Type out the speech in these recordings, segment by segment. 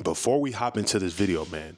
Before we hop into this video, man,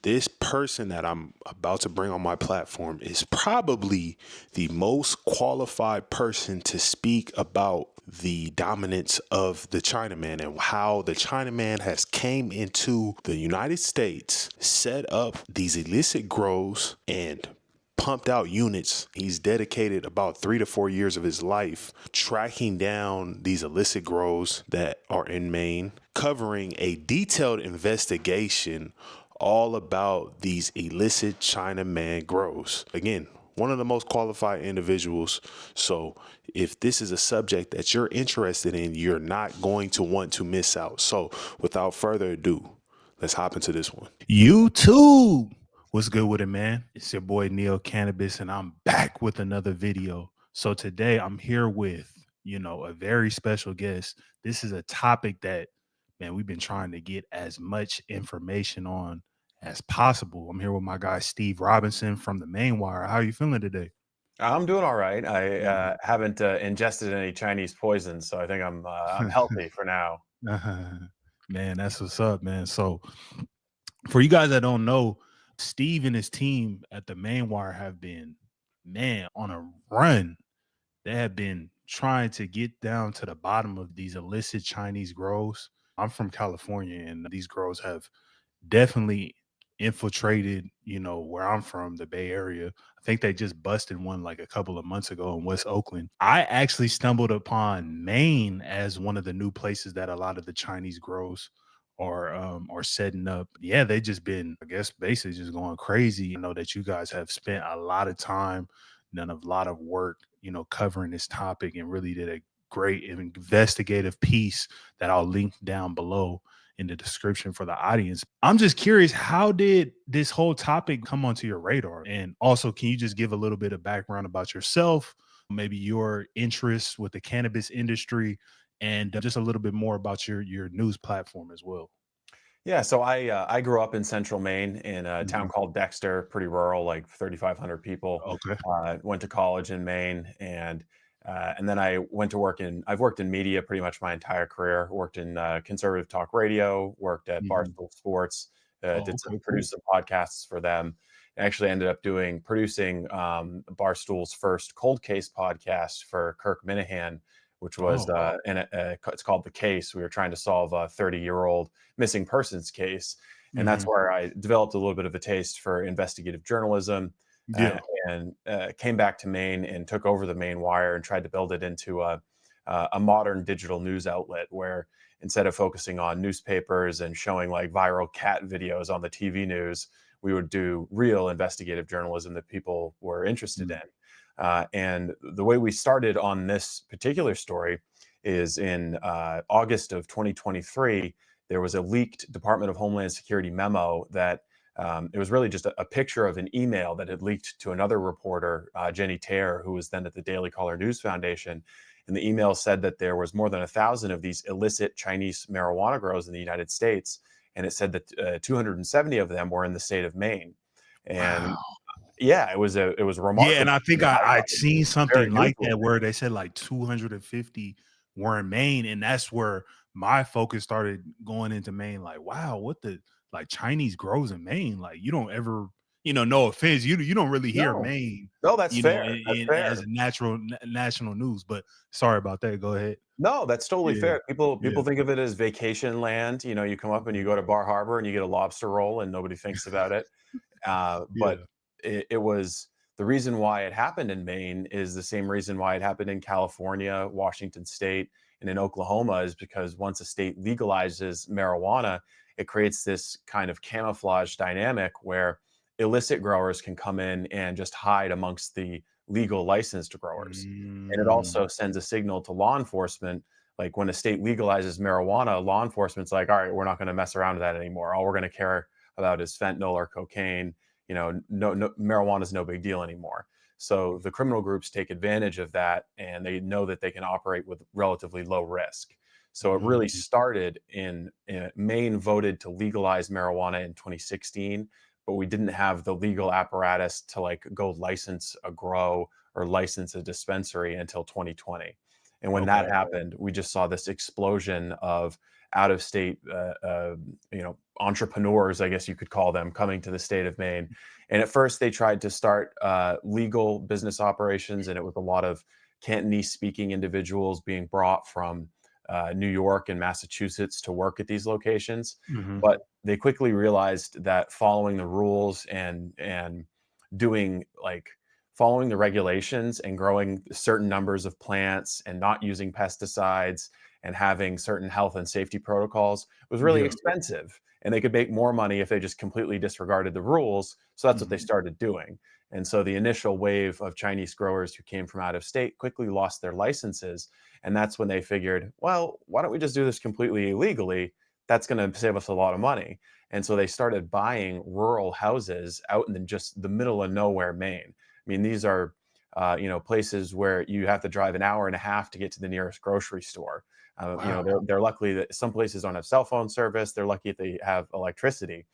this person that I'm about to bring on my platform is probably the most qualified person to speak about the dominance of the Chinaman and how the Chinaman has came into the United States, set up these illicit grows and pumped out units. He's dedicated about 3 to 4 years of his life tracking down these illicit grows that are in Maine, covering a detailed investigation all about these illicit Chinaman grows. Again, one of the most qualified individuals. So if this is a subject that you're interested in, you're not going to want to miss out. So without further ado, let's hop into this one. YouTube. What's good with it, man? It's your boy Neo Cannabis, and I'm back with another video. So today I'm here with, a very special guest. This is a topic that, man, we've been trying to get as much information on as possible. I'm here with my guy Steve Robinson from the Maine Wire. How are you feeling today? I'm doing all right. I Mhm. haven't ingested any Chinese poison, so I think I'm healthy for now. Man, that's what's up, man. So for you guys that don't know, Steve and his team at the Main Wire have been, man, on a run. They have been trying to get down to the bottom of these illicit Chinese grows. I'm from California, and these grows have definitely infiltrated, where I'm from, the Bay Area. I think they just busted one like a couple of months ago in West Oakland. I actually stumbled upon Maine as one of the new places that a lot of the Chinese grows are setting up. Yeah, they just been, I guess, basically just going crazy. I know that you guys have spent a lot of time, done a lot of work, covering this topic and really did a great investigative piece that I'll link down below in the description for the audience. I'm just curious, how did this whole topic come onto your radar? And also, can you just give a little bit of background about yourself, maybe your interests with the cannabis industry, and just a little bit more about your news platform as well? Yeah, so I grew up in Central Maine in a town Mhm. called Dexter, pretty rural, like 3,500 people. Okay. Went to college in Maine, and then I went to work in. I've worked in media pretty much my entire career. Worked in conservative talk radio. Worked at Mhm. Barstool Sports. Oh, okay, cool. Produced some podcasts for them. And actually ended up producing Barstool's first cold case podcast for Kirk Minahan, which was Oh, wow. it's called The Case. We were trying to solve a 30-year-old missing persons case. And that's Mhm. where I developed a little bit of a taste for investigative journalism, uh, Yeah. and came back to Maine and took over the Maine Wire and tried to build it into a modern digital news outlet where instead of focusing on newspapers and showing like viral cat videos on the TV news, we would do real investigative journalism that people were interested Mm. in. And the way we started on this particular story is in August of 2023. There was a leaked Department of Homeland Security memo that it was really just a picture of an email that had leaked to another reporter, Jenny Taylor, who was then at the Daily Caller News Foundation. And the email said that there was more than 1,000 of these illicit Chinese marijuana grows in the United States, and it said that 270 of them were in the state of Maine. And Wow. yeah, it was Yeah, and remarkable. I think I I'd thought it seen was very something like that newsworthy. where they said like 250 were in Maine, and that's where my focus started going into Maine. Like, wow, what the like Chinese grows in Maine? Like, you don't ever, no offense, you don't really hear No, Maine, no, that's fair. That's in as fair. a national news. But sorry about that. Go ahead. No, that's totally Yeah, fair. People yeah. think of it as vacation land. You know, you come up and you Mhm. go to Bar Harbor and you get a lobster roll and nobody thinks about it. But Yeah. it was the reason why it happened in Maine is the same reason why it happened in California, Washington State, and in Oklahoma is because once a state legalizes marijuana, it creates this kind of camouflage dynamic where illicit growers can come in and just hide amongst the legal licensed growers. And it Mm. also sends a signal to law enforcement. Like when a state legalizes marijuana, law enforcement's like, all right, we're not going to mess around with that anymore. All we're going to care about is fentanyl or cocaine. You know, no marijuana is no big deal anymore. So the criminal groups take advantage of that, and they know that they can operate with relatively low risk. So it really Mhm. started in Maine voted to legalize marijuana in 2016, but we didn't have the legal apparatus to like go license a grow or license a dispensary until 2020. And when that Okay. happened, we just saw this explosion of out of state, entrepreneurs, I guess you could call them, coming to the state of Maine. And at first, they tried to start legal business operations, and it was a lot of Cantonese speaking individuals being brought from New York and Massachusetts to work at these locations. Hmm. But they quickly realized that following the rules and doing like following the regulations and growing certain numbers of plants and not using pesticides and having certain health and safety protocols was really Yeah. expensive. And they could make more money if they just completely disregarded the rules. So that's what they Hmm. started doing. And so the initial wave of Chinese growers who came from out of state quickly lost their licenses. And that's when they figured, well, why don't we just do this completely illegally? That's going to save us a lot of money. And so they started buying rural houses out in just the middle of nowhere, Maine. I mean, these are places where you have to drive an hour and a half to get to the nearest grocery store. Wow. They're lucky that some places don't have cell phone service. They're lucky if they have electricity.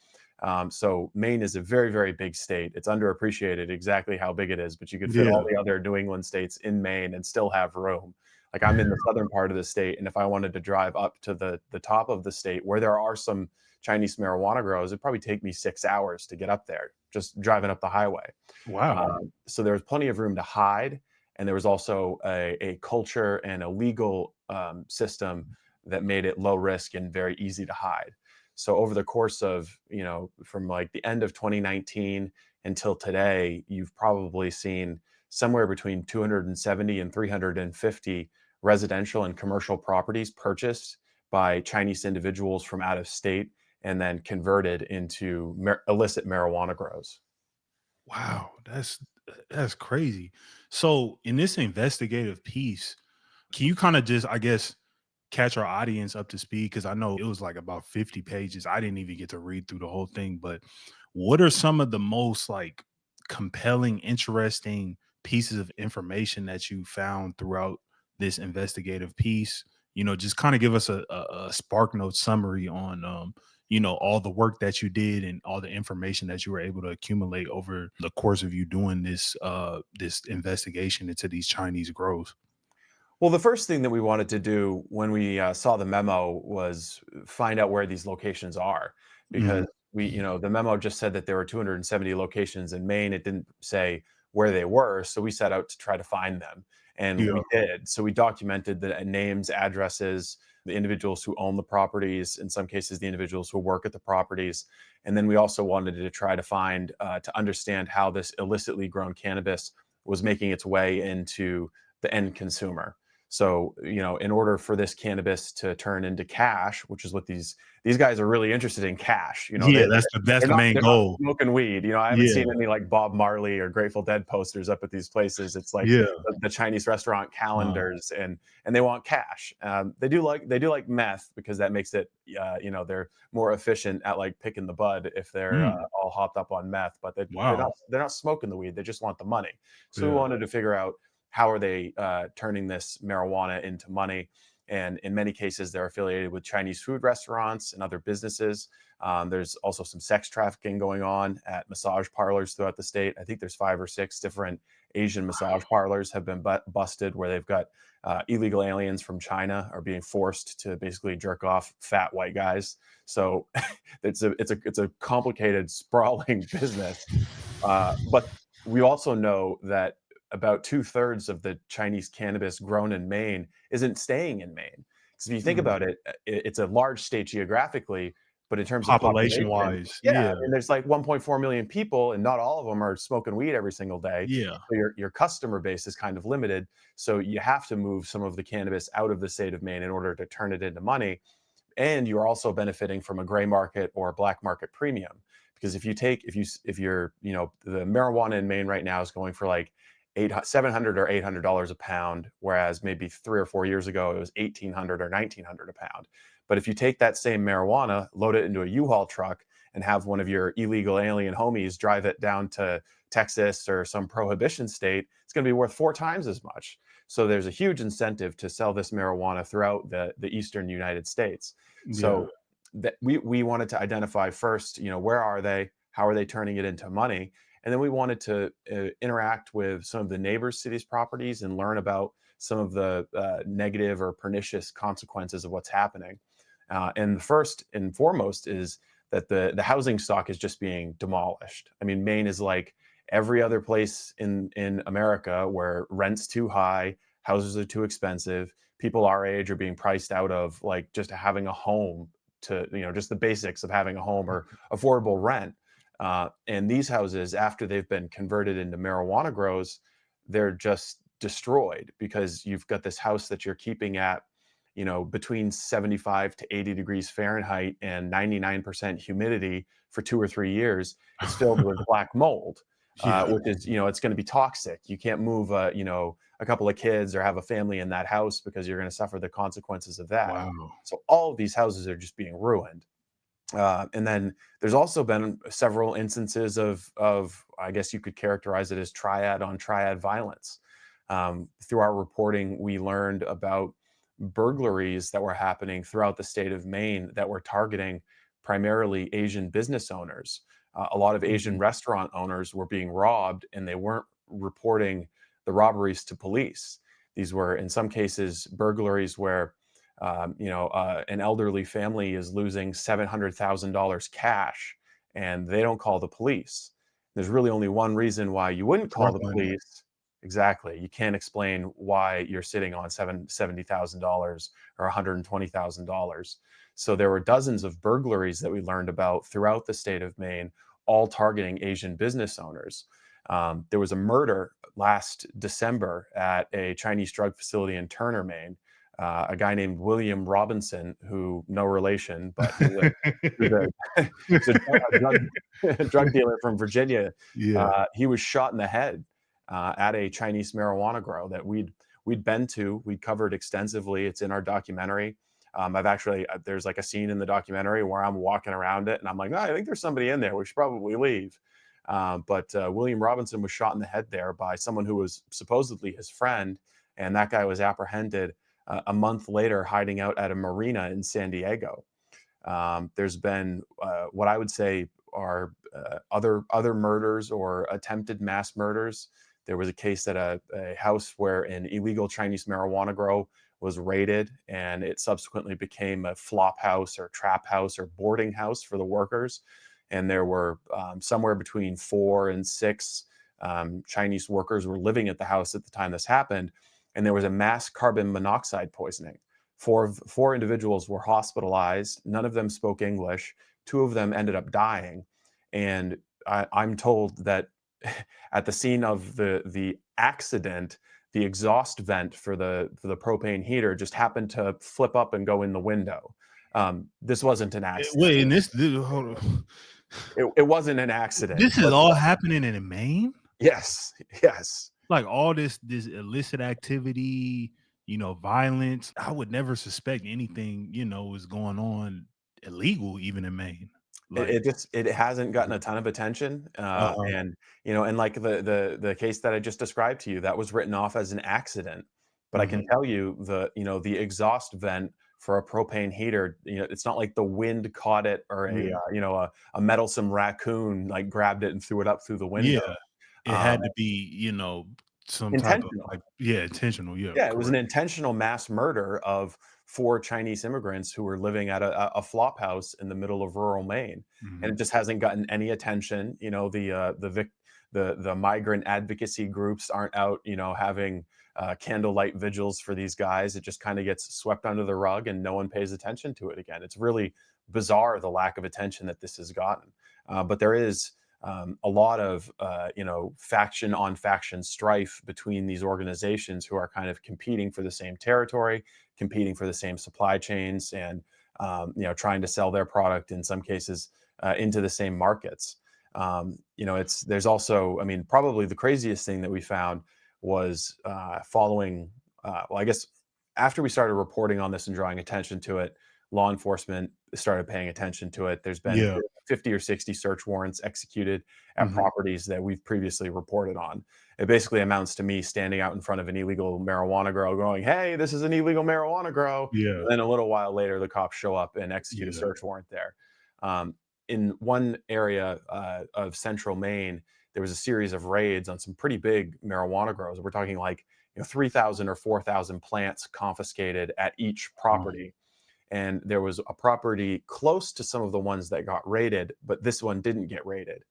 So Maine is a very, very big state. It's underappreciated exactly how big it is, but you could fit all Yeah. the other New England states in Maine and still have room. Like I'm in the southern part of the state, and if I wanted to drive up to the top of the state where there are some Chinese marijuana grows, it'd probably take me 6 hours to get up there, just driving up the highway. Wow. So there was plenty of room to hide, and there was also a culture and a legal system that made it low risk and very easy to hide. So over the course of from like the end of 2019 until today, you've probably seen somewhere between 270 and 350 residential and commercial properties purchased by Chinese individuals from out of state and then converted into illicit marijuana grows. Wow. That's crazy. So in this investigative piece, can you kind of just, I guess, catch our audience up to speed? Because I know it was like about 50 pages. I didn't even get to read through the whole thing, but what are some of the most like compelling, interesting pieces of information that you found throughout this investigative piece? Just kind of give us a spark note summary on all the work that you did and all the information that you were able to accumulate over the course of you doing this investigation into these Chinese grows. Well, the first thing that we wanted to do when we saw the memo was find out where these locations are, because Mhm. the memo just said that there were 270 locations in Maine. It didn't say where they were, so we set out to try to find them, and Yeah. we did. So we documented the names, addresses, the individuals who own the properties, in some cases, the individuals who work at the properties, and then we also wanted to try to find to understand how this illicitly grown cannabis was making its way into the end consumer. So, in order for this cannabis to turn into cash, which is what these guys are really interested in cash. Yeah, that's the main They're not goal. smoking weed. I haven't Yeah. seen any like Bob Marley or Grateful Dead posters up at these places. It's like Yeah. the Chinese restaurant Uh, calendars, and they want cash. They do like meth because that makes it they're more efficient at like picking the bud if they're mm, all hopped up on meth. But wow. they're not smoking the weed. They just want the money. So we Yeah. wanted to figure out how are they turning this marijuana into money. And in many cases, they're affiliated with Chinese food restaurants and other businesses. There's also some sex trafficking going on at massage parlors throughout the state. I think there's 5 or 6 different Asian massage parlors have been busted where they've got illegal aliens from China are being forced to basically jerk off fat white guys. So it's a complicated, sprawling business. But we also know that about 2/3 of the Chinese cannabis grown in Maine isn't staying in Maine. Because if you think Mhm. about it, it's a large state geographically, but in terms of Population population, wise, yeah, I yeah. mean, there's like 1.4 million people, and not all of them are smoking weed every single day. Yeah. So your customer base is kind of limited. So you have to move some of the cannabis out of the state of Maine in order to turn it into money, and you're also benefiting from a gray market or a black market premium, because if you're the marijuana in Maine right now is going for like 700 or $800 a pound, whereas maybe 3 or 4 years ago it was 1,800 or 1,900 a pound. But if you take that same marijuana, load it into a U-Haul truck, and have one of your illegal alien homies drive it down to Texas or some prohibition state, it's going to be worth 4 times as much. So there's a huge incentive to sell this marijuana throughout the eastern United States. Yeah. So that we wanted to identify first, where are they? How are they turning it into money? And then we wanted to interact with some of the neighbors to these properties and learn about some of the negative or pernicious consequences of what's happening. And the first and foremost is that the housing stock is just being demolished. I mean, Maine is like every other place in America where rent's too high, houses are too expensive, people our age are being priced out of like just having a home, to just the basics of having a home or affordable rent. And these houses, after they've been converted into marijuana grows, they're just destroyed because you've got this house that you're keeping at, between 75 to 80 degrees Fahrenheit and 99% humidity for 2 or 3 years. It's filled with black mold, Yeah. which is, it's going to be toxic. You can't move, a couple of kids or have a family in that house because you're going to suffer the consequences of that. Wow. So all of these houses are just being ruined. And then there's also been several instances of I guess you could characterize it as triad on triad violence. Through our reporting, we learned about burglaries that were happening throughout the state of Maine that were targeting primarily Asian business owners. A lot of Asian Mhm. restaurant owners were being robbed, and they weren't reporting the robberies to police. These were, in some cases, burglaries where an elderly family is losing $700,000 cash and they don't call the police. There's really only one reason why you wouldn't It's rough call the money. police. Exactly. You can't explain why you're sitting on $70,000 or $120,000. So there were dozens of burglaries that we learned about throughout the state of Maine, all targeting Asian business owners. There was a murder last December at a Chinese drug facility in Turner, Maine. A guy named William Robinson, who no relation, but he was he's a drug dealer from Virginia. Yeah. He was shot in the head at a Chinese marijuana grow that we'd been to. We covered extensively. It's in our documentary. I've actually there's like a scene in the documentary where I'm walking around it and I'm like, no, I think there's somebody in there. We should probably leave. But William Robinson was shot in the head there by someone who was supposedly his friend, and that guy was apprehended a month later, hiding out at a marina in San Diego. There's been what I would say are other murders or attempted mass murders. There was a case at a house where an illegal Chinese marijuana grow was raided, and it subsequently became a flop house or trap house or boarding house for the workers. And there were somewhere between 4 and 6 Chinese workers were living at the house at the time this happened, and there was a mass carbon monoxide poisoning. Four individuals were hospitalized. None of them spoke English. Two of them ended up dying, and I'm told that at the scene of the accident, the exhaust vent for the propane heater just happened to flip up and go in the window. This wasn't an accident. Wait, and hold on. It wasn't an accident, This is but all happening in Maine? yes, yes. Like all this illicit activity, violence. I would never suspect anything, is going on illegal even in Maine. It, Like, it just it hasn't gotten a ton of attention, uh-huh. and like the case that I just described to you, that was written off as an accident. But I can Mhm. tell you the exhaust vent for a propane heater, it's not like the wind caught it or Yeah. a meddlesome raccoon like grabbed it and threw it up through the window. Yeah. It Um, had to be, some type of Intentional. like, yeah, intentional. Yeah, Yeah, it was an correct. intentional mass murder of 4 Chinese immigrants who were living at a flop house in the middle of rural Maine, and it Mhm. just hasn't gotten any attention. The migrant advocacy groups aren't out, having candlelight vigils for these guys. It just kind of gets swept under the rug, and no one pays attention to it again. It's really bizarre the lack of attention that this has gotten. But there is a lot of faction on faction strife between these organizations who are kind of competing for the same territory, competing for the same supply chains, and trying to sell their product in some cases into the same markets. It's there's also, I mean, probably the craziest thing that we found was following. Well, I guess after we started reporting on this and drawing attention to it, law enforcement started paying attention to it. There's been Yeah. 50 or 60 search warrants executed at Mhm. properties that we've previously reported on. It basically amounts to me standing out in front of an illegal marijuana grow going, hey, this is an illegal marijuana grow. Yeah. And then a little while later, the cops show up and execute a Yeah. search warrant there. Um, in one area of central Maine, there was a series of raids on some pretty big marijuana grows. We're talking like 3,000 or 4,000 plants confiscated at each Wow. property, and there was a property close to some of the ones that got raided, but this one didn't get raided.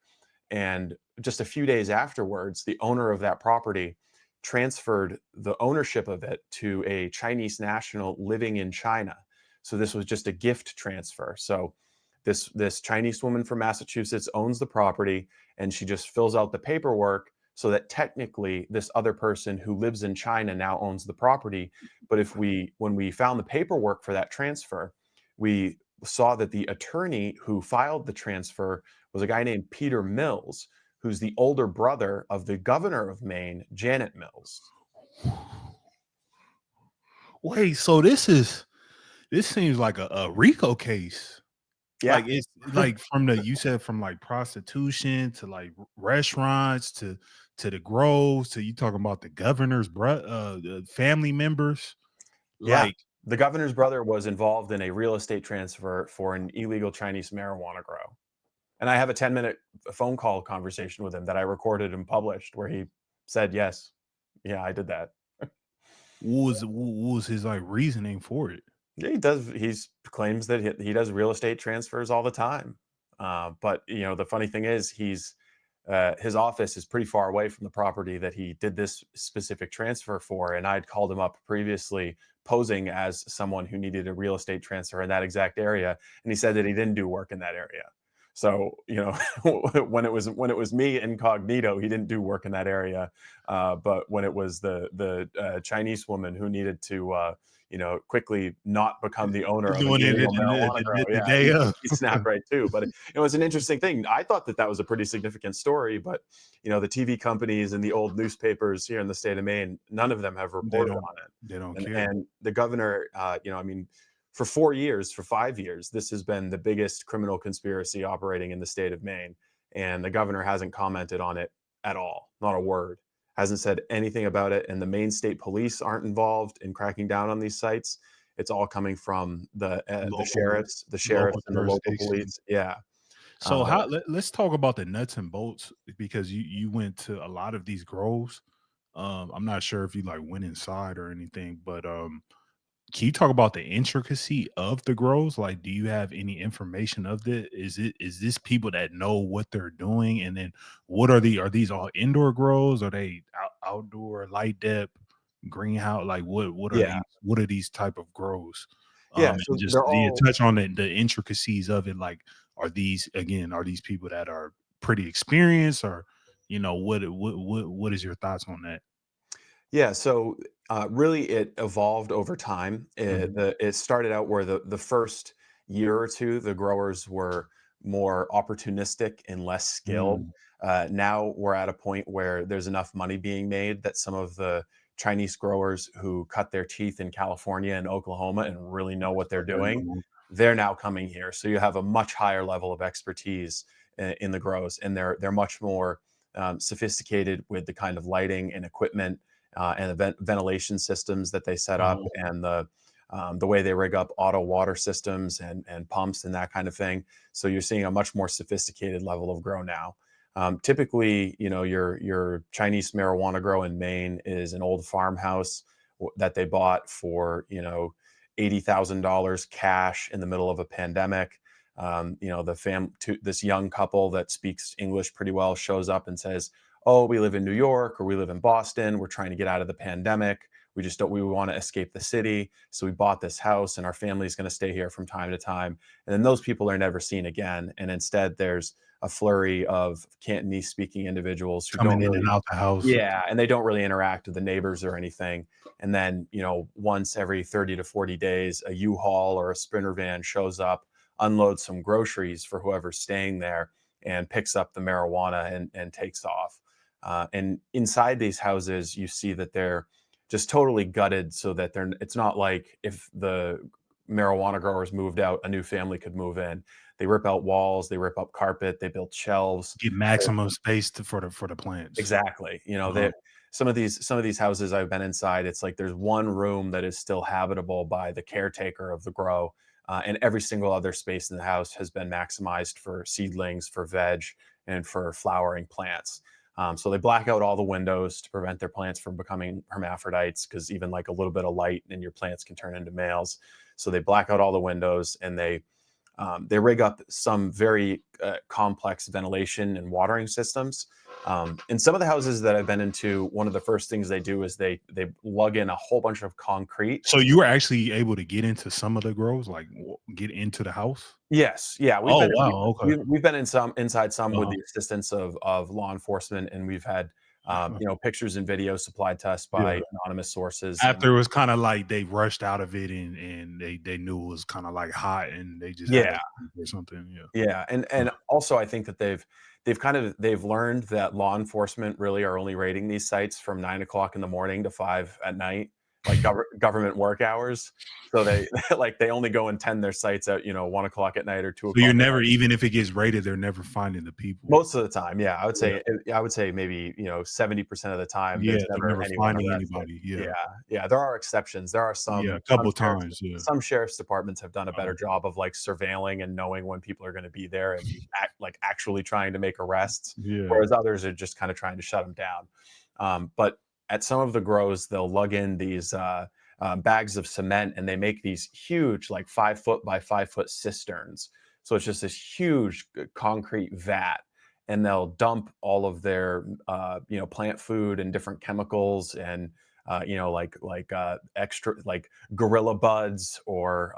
And just a few days afterwards, the owner of that property transferred the ownership of it to a Chinese national living in China. So this was just a gift transfer. So this Chinese woman from Massachusetts owns the property, and she just fills out the paperwork so that technically this other person who lives in China now owns the property. But if we when we found the paperwork for that transfer, we saw that the attorney who filed the transfer was a guy named Peter Mills, who's the older brother of the governor of Maine, Janet Mills. Wait, so this seems like a RICO case. Yeah, Like, it's like from the you said from, like, prostitution to, like, restaurants to the groves to you talking about the governor's the family members. yeah. Like, The governor's brother was involved in a real estate transfer for an illegal Chinese marijuana grow. And I have a 10-minute phone call conversation with him that I recorded and published where he said, "Yes, yeah, I did that." what was his, like, reasoning for it? Yeah, he does. He's claims that he does real estate transfers all the time. But the funny thing is, his office is pretty far away from the property that he did this specific transfer for. And I'd called him up previously, posing as someone who needed a real estate transfer in that exact area, and he said that he didn't do work in that area. So when it was me incognito, he didn't do work in that area. But when it was the Chinese woman who needed to quickly not become the owner of an Doing it illegal marijuana grow. the Yeah, day he, of. he snapped right too. But it was an interesting thing. I thought that was a pretty significant story, but the TV companies and the old newspapers here in the state of Maine, none of them have They reported don't on it. they don't And care. and the governor, I mean, for 4 years, for 5 years, this has been the biggest criminal conspiracy operating in the state of Maine, and the governor hasn't commented on it at all, not a word. Hasn't said anything about it, and the Maine State Police aren't involved in cracking down on these sites. It's all coming from the Local sheriffs, the local sheriffs, and the local jurisdiction. police. Yeah, So uh, let's talk about the nuts and bolts because you went to a lot of these groves. I'm not sure if you like went inside or anything, but can you talk about the intricacy of the grows? Like, do you have any information of the is this people that know what they're doing? And then what are these all indoor grows? Are they outdoor, light depth, greenhouse? Like yeah, what are these type of grows? yeah. And So just they're you all touch on the intricacies of it. Like, are these people that are pretty experienced or what is your thoughts on that? Yeah, so really, it evolved over time. Mhm. It started out where the first year or two, the growers were more opportunistic and less skilled. Mm. Now we're at a point where there's enough money being made that some of the Chinese growers who cut their teeth in California and Oklahoma and really know what That's they're what they're doing, doing. they're now coming here. So you have a much higher level of expertise in the grows, and they're much more sophisticated with the kind of lighting and equipment and the ventilation systems that they set up, Uh-huh. and the way they rig up auto water systems and pumps and that kind of thing. So you're seeing a much more sophisticated level of grow now. Typically, your Chinese marijuana grow in Maine is an old farmhouse that they bought for $80,000 cash in the middle of a pandemic. This young couple that speaks English pretty well shows up and says, "Oh, we live in New York or we live in Boston. We're trying to get out of the pandemic. We just don't, we want to escape the city. So we bought this house and our family's going to stay here from time to time." And then those people are never seen again. And instead, there's a flurry of Cantonese speaking individuals who don't Coming in and really, out the house. yeah, and they don't really interact with the neighbors or anything. And then, once every 30 to 40 days, a U-Haul or a Sprinter van shows up, unloads some groceries for whoever's staying there, and picks up the marijuana and takes off. And inside these houses, you see that they're just totally gutted, so that it's not like if the marijuana growers moved out, a new family could move in. They rip out walls, they rip up carpet, they build shelves. Get maximum space for the plants. Exactly. Uh-huh. Some of these houses I've been inside, it's like there's one room that is still habitable by the caretaker of the grow, and every single other space in the house has been maximized for seedlings, for veg, and for flowering plants. So they black out all the windows to prevent their plants from becoming hermaphrodites, because even like a little bit of light and your plants can turn into males. So they black out all the windows, and they rig up some very complex ventilation and watering systems. In some of the houses that I've been into, one of the first things they do is they lug in a whole bunch of concrete. So you were actually able to get into some of the grows, like get into the house? Yes, yeah, Oh wow, okay. we've been in some inside some with Uh-huh. the assistance of law enforcement, and we've had pictures and videos supplied to us Yeah. by anonymous sources. And After it was kinda like they rushed out of it and they knew it was kinda like hot and they just had yeah, to or something, yeah. yeah, and also I think that they've learned that law enforcement really are only raiding these sites from 9 o'clock in the morning to 5 at night, like government work hours. So they like they only go and tend their sites at 1 o'clock at night or two So you're o'clock at never night. even if it gets raided, they're never finding the people. Most of the time, yeah, Yeah. I would say maybe 70% of the time there's Yeah, they're never never anyone finding arrested. anybody, Yeah, yeah. yeah, there are exceptions. There are Yeah, a couple sheriff's times, yeah. some sheriff's departments have done a better Uh-huh. job of like surveilling and knowing when people are going to be there and actually trying to make arrests, Yeah. whereas others are just kind of trying to shut them down. But at some of the grows, they'll lug in these bags of cement, and they make these huge, like 5 foot by 5 foot cisterns. So it's just this huge concrete vat, and they'll dump all of their plant food and different chemicals and extra like gorilla buds or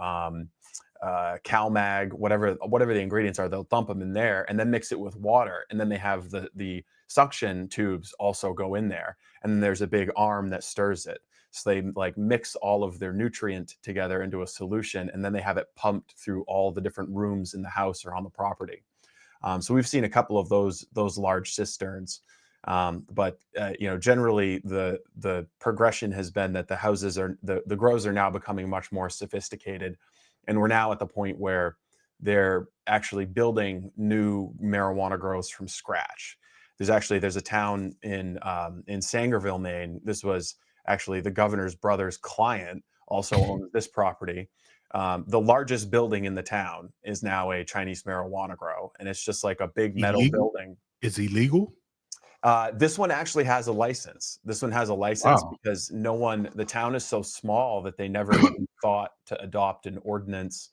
CalMag, whatever the ingredients are. They'll dump them in there and then mix it with water, and then they have the suction tubes also go in there, and then there's a big arm that stirs it. So they like mix all of their nutrient together into a solution, and then they have it pumped through all the different rooms in the house or on the property. So we've seen a couple of those large cisterns, but generally the progression has been that the grows are now becoming much more sophisticated, and we're now at the point where they're actually building new marijuana grows from scratch. There's a town in Sangerville, Maine. This was actually the governor's brother's client also owns this property. The largest building in the town is now a Chinese marijuana grow, and it's just like a big metal Illegal? building. It's illegal? This one actually has a license. This one has a license Wow. because the town is so small that they never even thought to adopt an ordinance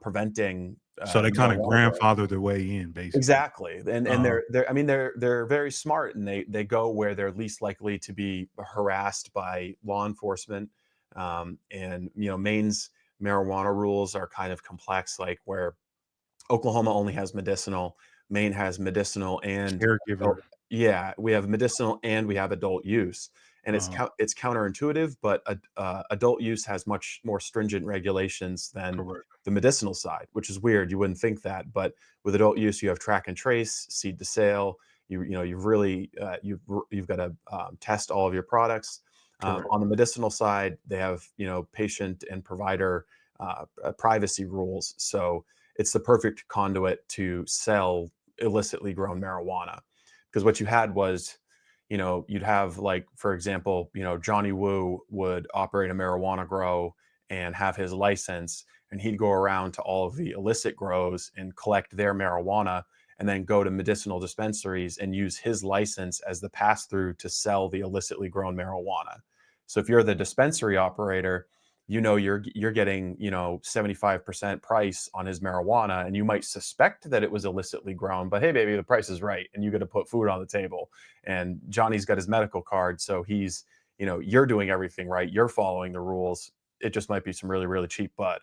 preventing So they kinda marijuana growing. grandfather their way in, basically. Exactly, and Uh-huh. they're very smart, and they go where they're least likely to be harassed by law enforcement. And Maine's marijuana rules are kind of complex, like where Oklahoma only has medicinal, Maine has medicinal and Caregiver. adult. Yeah, we have medicinal and we have adult use, and Uh-huh. it's counterintuitive, but adult use has much more stringent regulations than Correct. the medicinal side, which is weird. You wouldn't think that, but with adult use, you have track and trace, seed to sale. You've really you've got to test all of your products. Correct. On the medicinal sside, they have patient and provider privacy rules. So it's the perfect conduit to sell illicitly grown marijuana. Because what you had was, you'd have, like, for example, Johnny Woo would operate a marijuana grow and have his license, and he'd go around to all of the illicit grows and collect their marijuana, and then go to medicinal dispensaries and use his license as the pass through to sell the illicitly grown marijuana. So if you're the dispensary operator, you're getting 75% price on his marijuana, and you might suspect that it was illicitly grown, but hey baby, the price is right and you got to put food on the table. And Johnny's got his medical card, so you're doing everything right, you're following the rules. It just might be some really really cheap bud.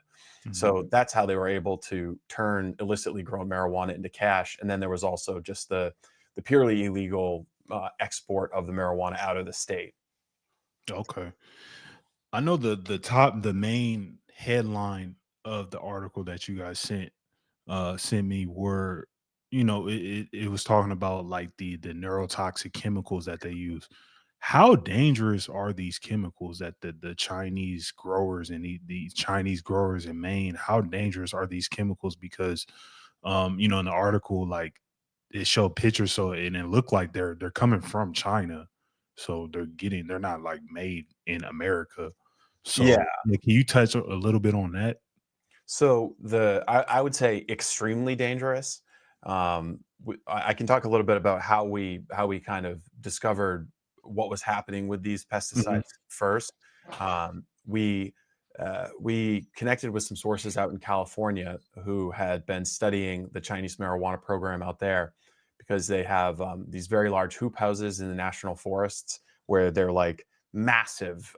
Mhm. So that's how they were able to turn illicitly grown marijuana into cash. And then there was also just the purely illegal export of the marijuana out of the state. Okay. I know the main headline of the article that you guys sent me were, it was talking about like the neurotoxic chemicals that they use. How dangerous are these chemicals that the Chinese growers and the Chinese growers in Maine, how dangerous are these chemicals? Because in the article, like it showed pictures, so and it looked like they're coming from China. So they're not like made in America. Yeah. So yeah, can you touch a little bit on that? So I would say extremely dangerous. I can talk a little bit about how we kind of discovered what was happening with these Mhm. pesticides first. We we connected with some sources out in California who had been studying the Chinese marijuana program out there because they have these very large hoop houses in the national forests where they're like massive,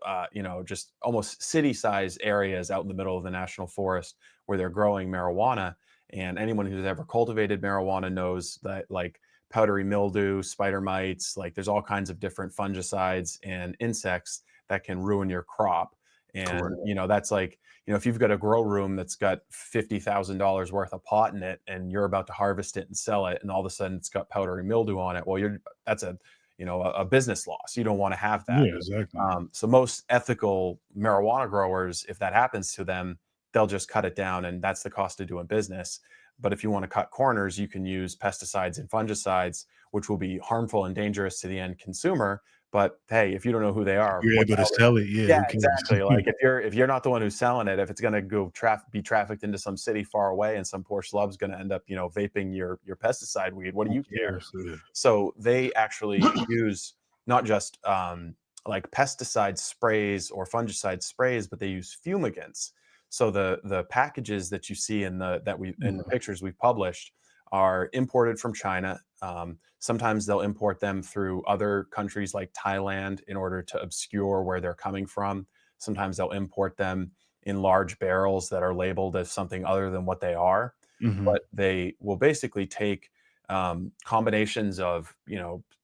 just almost city size areas out in the middle of the national forest where they're growing marijuana. And anyone who's ever cultivated marijuana knows that, like, powdery mildew, spider mites, like there's all kinds of different fungicides and insects that can ruin your crop. And, Correct. that's like, if you've got a grow room that's got $50,000 worth of pot in it and you're about to harvest it and sell it, and all of a sudden it's got powdery mildew on it, well, that's a business loss. You don't want to have that. Yeah, exactly. So most ethical marijuana growers, if that happens to them, they'll just cut it down, and that's the cost of doing business. But if you want to cut corners, you can use pesticides and fungicides, which will be harmful and dangerous to the end consumer. But hey, if you don't know who they are, You're what the able to hell? sell it, yeah, Yeah, who cares? exactly. Like if you're not the one who's selling it, if it's going to be trafficked into some city far away, and some poor schlub's going to end up, vaping your pesticide weed, what do Who you care? cares? Yeah. So they actually use not just like pesticide sprays or fungicide sprays, but they use fumigants. So the packages that you see in the Mhm. pictures we've published are imported from China. Sometimes they'll import them through other countries like Thailand in order to obscure where they're coming from. Sometimes they'll import them in large barrels that are labeled as something other than what they are. Mhm. But they will basically take combinations of,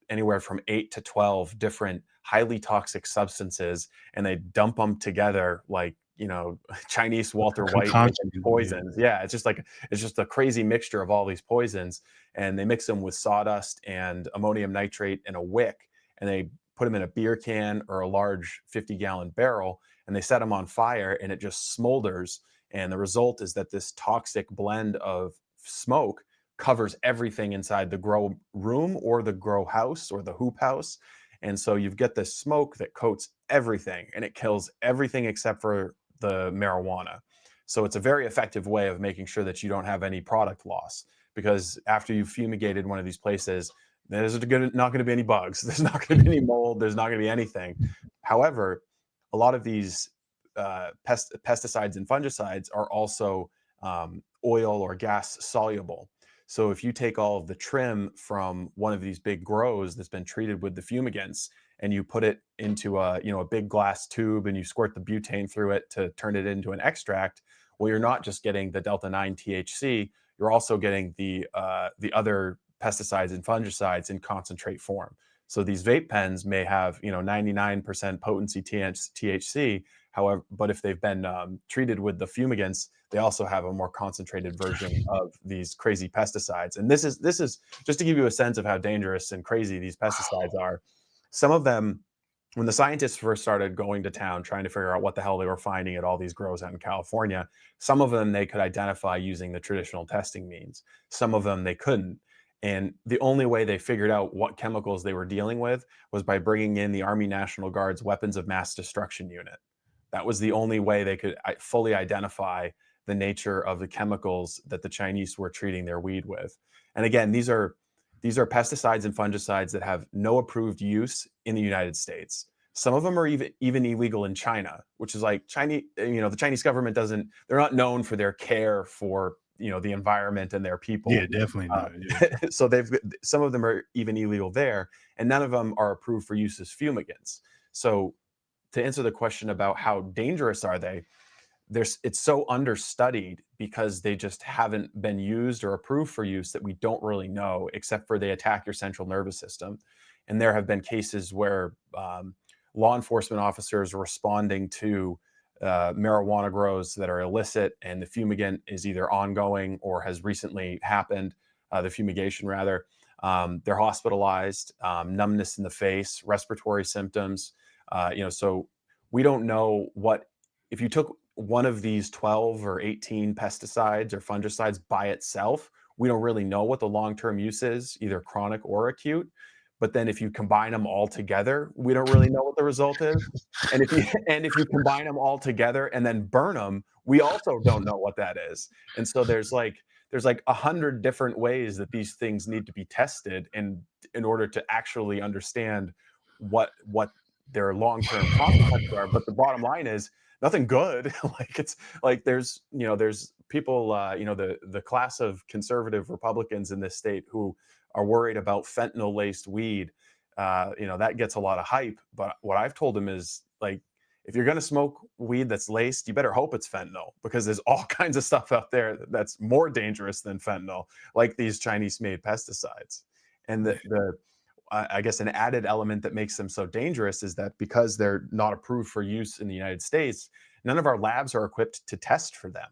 anywhere from 8 to 12 different highly toxic substances, and they dump them together like, Chinese Walter White making Concentrated, yeah. poisons. Yeah, it's just a crazy mixture of all these poisons, and they mix them with sawdust and ammonium nitrate and a wick, and they put them in a beer can or a large 50-gallon barrel, and they set them on fire, and it just smolders. And the result is that this toxic blend of smoke covers everything inside the grow room or the grow house or the hoop house. And so you've got this smoke that coats everything, and it kills everything except for the marijuana. So it's a very effective way of making sure that you don't have any product loss, because after you've fumigated one of these places, not going to be any bugs. There's not going to be any mold. There's not going to be anything. However, a lot of these pesticides and fungicides are also oil or gas soluble. So if you take all of the trim from one of these big grows that's been treated with the fumigants, and you put it into a big glass tube, and you squirt the butane through it to turn it into an extract, well, you're not just getting the delta 9 THC, you're also getting the other pesticides and fungicides in concentrate form. So these vape pens may have 99% potency THC. However, but if they've been treated with the fumigants, they also have a more concentrated version of these crazy pesticides. And this is just to give you a sense of how dangerous and crazy these pesticides are. Some of them, when the scientists first started going to town trying to figure out what the hell they were finding at all these grows out in California, some of them they could identify using the traditional testing means. Some of them they couldn't. And the only way they figured out what chemicals they were dealing with was by bringing in the Army National Guard's weapons of mass destruction unit. That was the only way they could fully identify the nature of the chemicals that the Chinese were treating their weed with. And again, these are pesticides and fungicides that have no approved use in the United States. Some of them are even illegal in China, which is like Chinese, the Chinese government doesn't, they're not known for their care for, the environment and their Yeah, people. definitely Uh, not, yeah. so some of them are even illegal there, and none of them are approved for use as fumigants. So to answer the question about how dangerous are they, it's so understudied because they just haven't been used or approved for use that we don't really know, except for they attack your central nervous system. And there have been cases where law enforcement officers responding to marijuana grows that are illicit, and the fumigant is either ongoing or has recently happened, the fumigation rather. They're hospitalized, numbness in the face, respiratory symptoms. So we don't know what, if you took one of these 12 or 18 pesticides or fungicides by itself, we don't really know what the long-term use is, either chronic or acute. But then if you combine them all together, we don't really know what the result is. And if you and if you combine them all together and then burn them, we also don't know what that is. And so there's like 100 different ways that these things need to be tested in order to actually understand what their long-term consequences are. But the bottom line is nothing good. Like it's like there's people, the class of conservative Republicans in this state who are worried about fentanyl laced weed. That gets a lot of hype. But what I've told them is like, if you're going to smoke weed that's laced, you better hope it's fentanyl, because there's all kinds of stuff out there that's more dangerous than fentanyl, like these Chinese made pesticides. And I guess an added element that makes them so dangerous is that because they're not approved for use in the United States, none of our labs are equipped to test for them.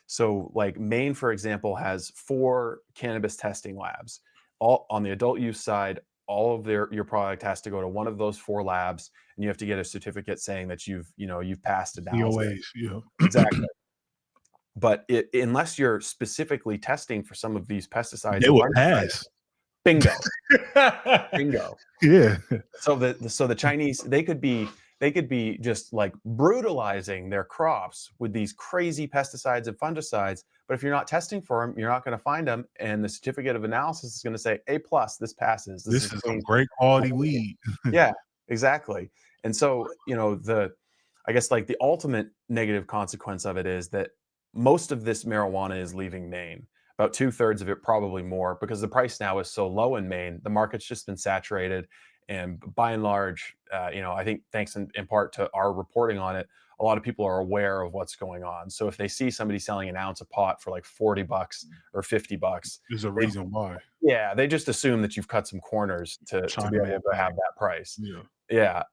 So, like Maine, for example, has 4 cannabis testing labs. All on the adult use side, all of your product has to go to one of those 4 labs, and you have to get a certificate saying that you've passed analysis. COAs, yeah. Exactly. But unless you're specifically testing for some of these pesticides They and will fungicides, pass. bingo, bingo. Yeah. So the Chinese, they could be just like brutalizing their crops with these crazy pesticides and fungicides, but if you're not testing for them, you're not going to find them, and the certificate of analysis is going to say A plus, this passes, this is This is some clean. great quality weed. Yeah, exactly. And so, the I guess like the ultimate negative consequence of it is that most of this marijuana is leaving Maine. About 2/3 of it, probably more, because the price now is so low in Maine. The market's just been saturated, and by and large, I think thanks in part to our reporting on it, a lot of people are aware of what's going on. So if they see somebody selling an ounce of pot for like $40 or $50, There's a they reason why. yeah, they just assume that you've cut some corners to be China able man to have bag. that price. Yeah. Yeah.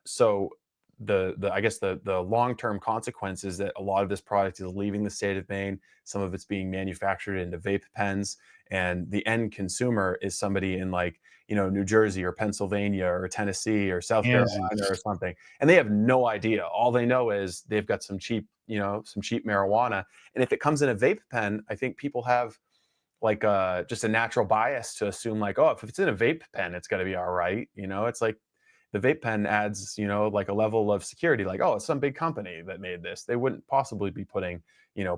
So the I guess the long-term consequence is that a lot of this product is leaving the state of Maine. Some of it's being manufactured into vape pens, and the end consumer is somebody in like, New Jersey or Pennsylvania or Tennessee or South Carolina or Kansas. something. And they have no idea. All they know is they've got some cheap marijuana. And if it comes in a vape pen, I think people have like just a natural bias to assume like, oh, if it's in a vape pen, it's going to be all right. It's like the vape pen adds, like a level of security, like, oh, it's some big company that made this. They wouldn't possibly be putting,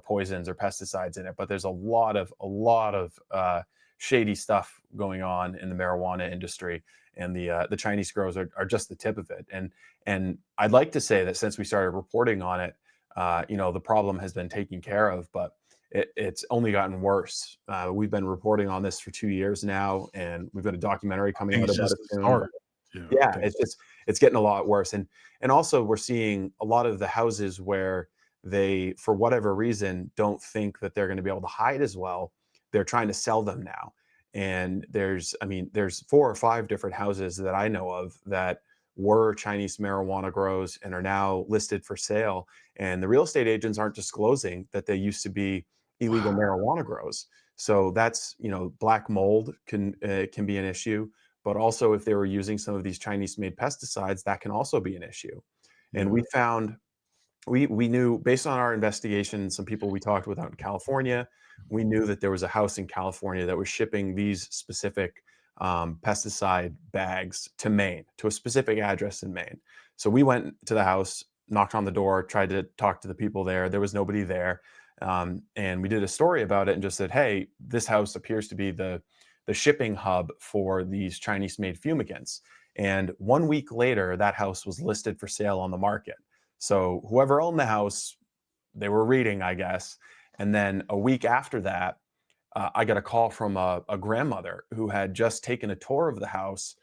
poisons or pesticides in it. But there's a lot of shady stuff going on in the marijuana industry, and the Chinese grows are just the tip of it. And I'd like to say that since we started reporting on it, the problem has been taken care of, but it's only gotten worse. We've been reporting on this for 2 years now, and we've got a documentary I coming think out it's about just it the soon. start. Yeah, I Yeah, think it's getting a lot worse. And also we're seeing a lot of the houses where they, for whatever reason, don't think that they're going to be able to hide as well. They're trying to sell them now. And there's 4 or 5 different houses that I know of that were Chinese marijuana grows and are now listed for sale. And the real estate agents aren't disclosing that they used to be illegal wow. marijuana grows. So that's, black mold can be an issue, but also if they were using some of these Chinese made pesticides, that can also be an issue. And Yeah. we knew, based on our investigation, some people we talked with out in California, we knew that there was a house in California that was shipping these specific pesticide bags to Maine, to a specific address in Maine. So we went to the house, knocked on the door, tried to talk to the people there. There was nobody there. And we did a story about it and just said, hey, this house appears to be the shipping hub for these Chinese made fumigants. And 1 week later, that house was listed for sale on the market. So whoever owned the house, they were reading, I guess. And then a week after that, I got a call from a grandmother who had just taken a tour of the house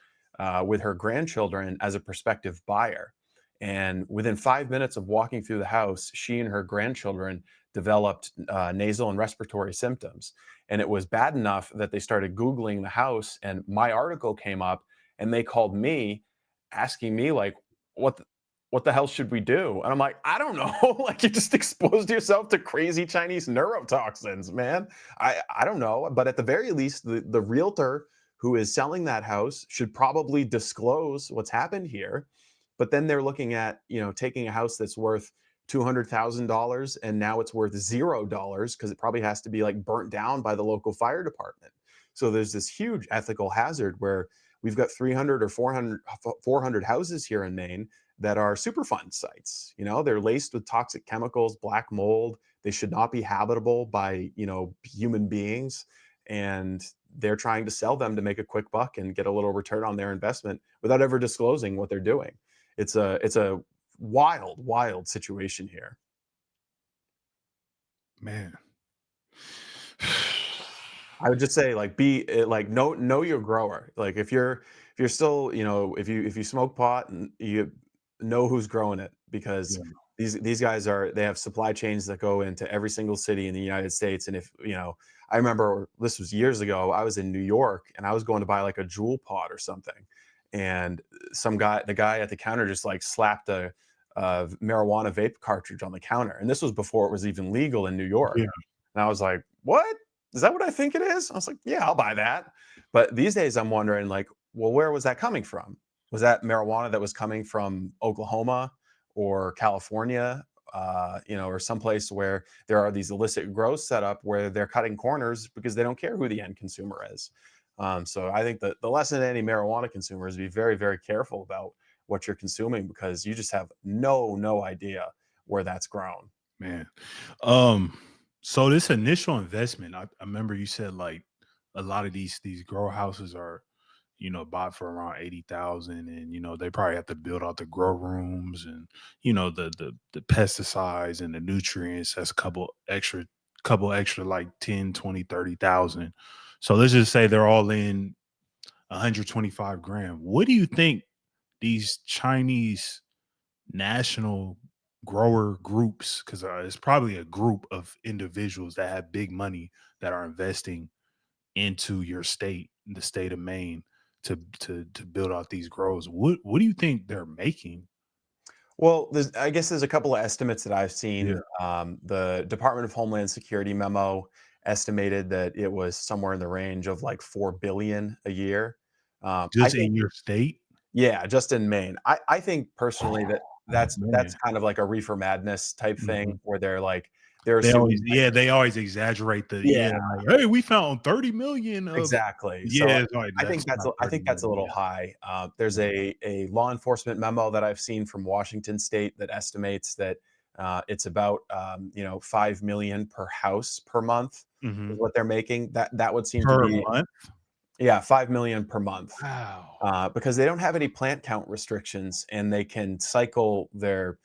with her grandchildren as a prospective buyer. And within 5 minutes of walking through the house, she and her grandchildren developed nasal and respiratory symptoms. And it was bad enough that they started Googling the house, and my article came up, and they called me asking me, like, what the hell should we do? And I'm like, I don't know. Like, you just exposed yourself to crazy Chinese neurotoxins, man. I don't know. But at the very least, the realtor who is selling that house should probably disclose what's happened here. But then they're looking at, taking a house that's worth $200,000 and now it's worth $0 because it probably has to be like burnt down by the local fire department. So there's this huge ethical hazard where we've got 300 or 400 houses here in Maine that are Superfund sites. They're laced with toxic chemicals, black mold. They should not be habitable by, human beings. And they're trying to sell them to make a quick buck and get a little return on their investment without ever disclosing what they're doing. It's a wild situation here. Man. I would just say like like know your grower. Like if you're still, if you smoke pot, and you know who's growing it, because Yeah. these guys they have supply chains that go into every single city in the United States. And if I remember this was years ago, I was in New York and I was going to buy like a jewel pot or something, and the guy at the counter just like slapped a marijuana vape cartridge on the counter, and this was before it was even legal in New York. Yeah. And I was like, what? Is that what I think it is? I was like, yeah, I'll buy that. But these days I'm wondering, like, well, where was that coming from? Was that marijuana that was coming from Oklahoma or California, or someplace where there are these illicit grows set up where they're cutting corners because they don't care who the end consumer is. So I think that the lesson to any marijuana consumer is be very, very careful about what you're consuming, because you just have no idea where that's grown. Man. Um, so this initial investment, I remember you said like a lot of these grow houses are, bought for around 80,000, and they probably have to build out the grow rooms, and the pesticides and the nutrients. That's a couple extra like 10, 20, 30,000. So let's just say they're all in 125 grand. What do you think these Chinese national grower groups, because it's probably a group of individuals that have big money that are investing into your state, the state of Maine, to build out these grows. What do you think they're making? Well, I guess there's a couple of estimates that I've Yeah, seen. The Department of Homeland Security memo estimated that it was somewhere in the range of like 4 billion a year. I just think, in your state. yeah, just in Maine. I think personally that that's Man. kind of like a reefer madness type thing Mhm. where they're like they're They always, assuming like, yeah, they always exaggerate the, yeah, yeah, like, hey, we found 30 million of, exactly. So yeah, it's like that's not I 30 think that's a million. little Yeah. high. There's Yeah. a law enforcement memo that I've seen from Washington State that estimates that it's about 5 million per house per month is Mhm. what they're making. That would seem to Per be, month. yeah, 5 million per month, Wow. because they don't have any plant count restrictions and they can cycle their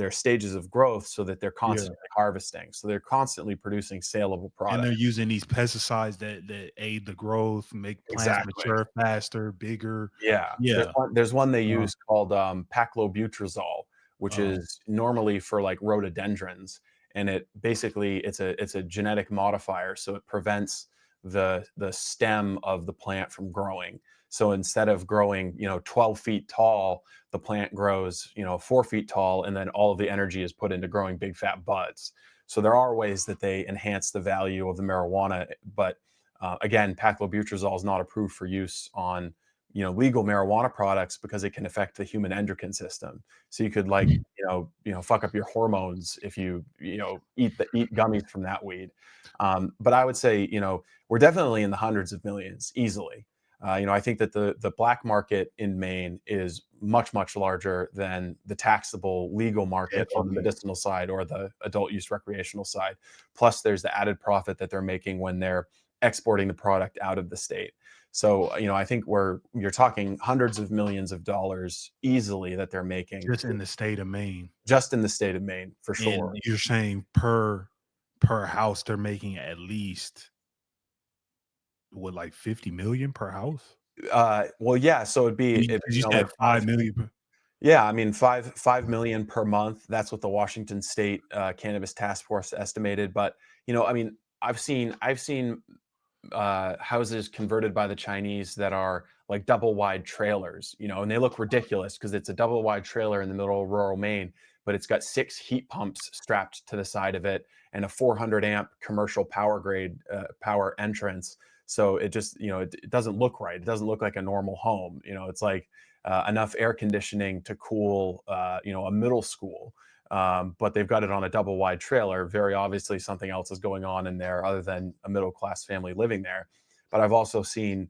stages of growth so that they're Yeah. constantly harvesting. So they're constantly producing saleable And product. they're using these pesticides that aid the growth, make plants Exactly. mature faster, bigger. Yeah, Yeah. there's one they Uh, use called, paclobutrazol, which uh, is normally for, like, rhododendrons, and it basically it's a genetic modifier, so it prevents the stem of the plant from growing. So instead of growing, 12 feet tall, the plant grows, 4 feet tall, and then all of the energy is put into growing big fat buds. So there are ways that they enhance the value of the marijuana, but, again, paclobutrazol is not approved for use on legal marijuana products because it can affect the human endocrine system. So you could like fuck up your hormones if eat gummies from that weed. But I would say we're definitely in the hundreds of millions easily. I think that the black market in Maine is much larger than the taxable legal market on the Definitely. medicinal side or the adult use recreational side. Plus, there's the added profit that they're making when they're exporting the product out of the state. So, I think you're talking hundreds of millions of dollars easily that they're making Just in the state of Maine. just in the state of Maine for And sure. you're saying per house they're making at least what, like 50 million per house? Well, yeah, so Because you like said 5 million per. yeah, I mean, 5 million per month. That's what the Washington State Cannabis Task Force estimated. But I mean, I've seen houses converted by the Chinese that are like double wide trailers, and they look ridiculous because it's a double wide trailer in the middle of rural Maine, but it's got 6 heat pumps strapped to the side of it and a 400 amp commercial power grade power entrance. So it just, it doesn't look right. It doesn't look like a normal home. It's like enough air conditioning to cool, a middle school. But they've got it on a double wide trailer. Very obviously, something else is going on in there other than a middle class family living there. But I've also seen,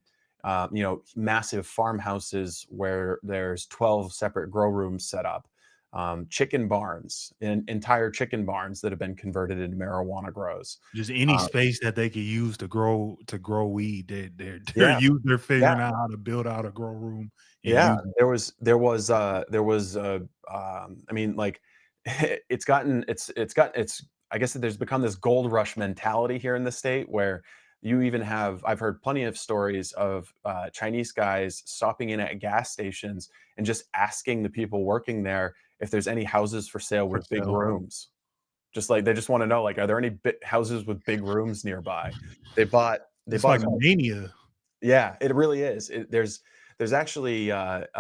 massive farmhouses where there's 12 separate grow rooms set up. chicken barns, entire chicken barns that have been converted into marijuana grows. Just any Uh, space that they could use to grow weed, yeah, they're yeah, figuring out how to build out a grow room and yeah. use it. I mean, like, it's I guess there's become this gold rush mentality here in the state where you even have I've heard plenty of stories of Chinese guys stopping in at gas stations and just asking the people working there if there's any houses for sale For with big sale. rooms. Just like they just want to know, like, are there any houses with big rooms nearby? They bought they It's bought like a a couple. mania. Yeah, it really is. There's actually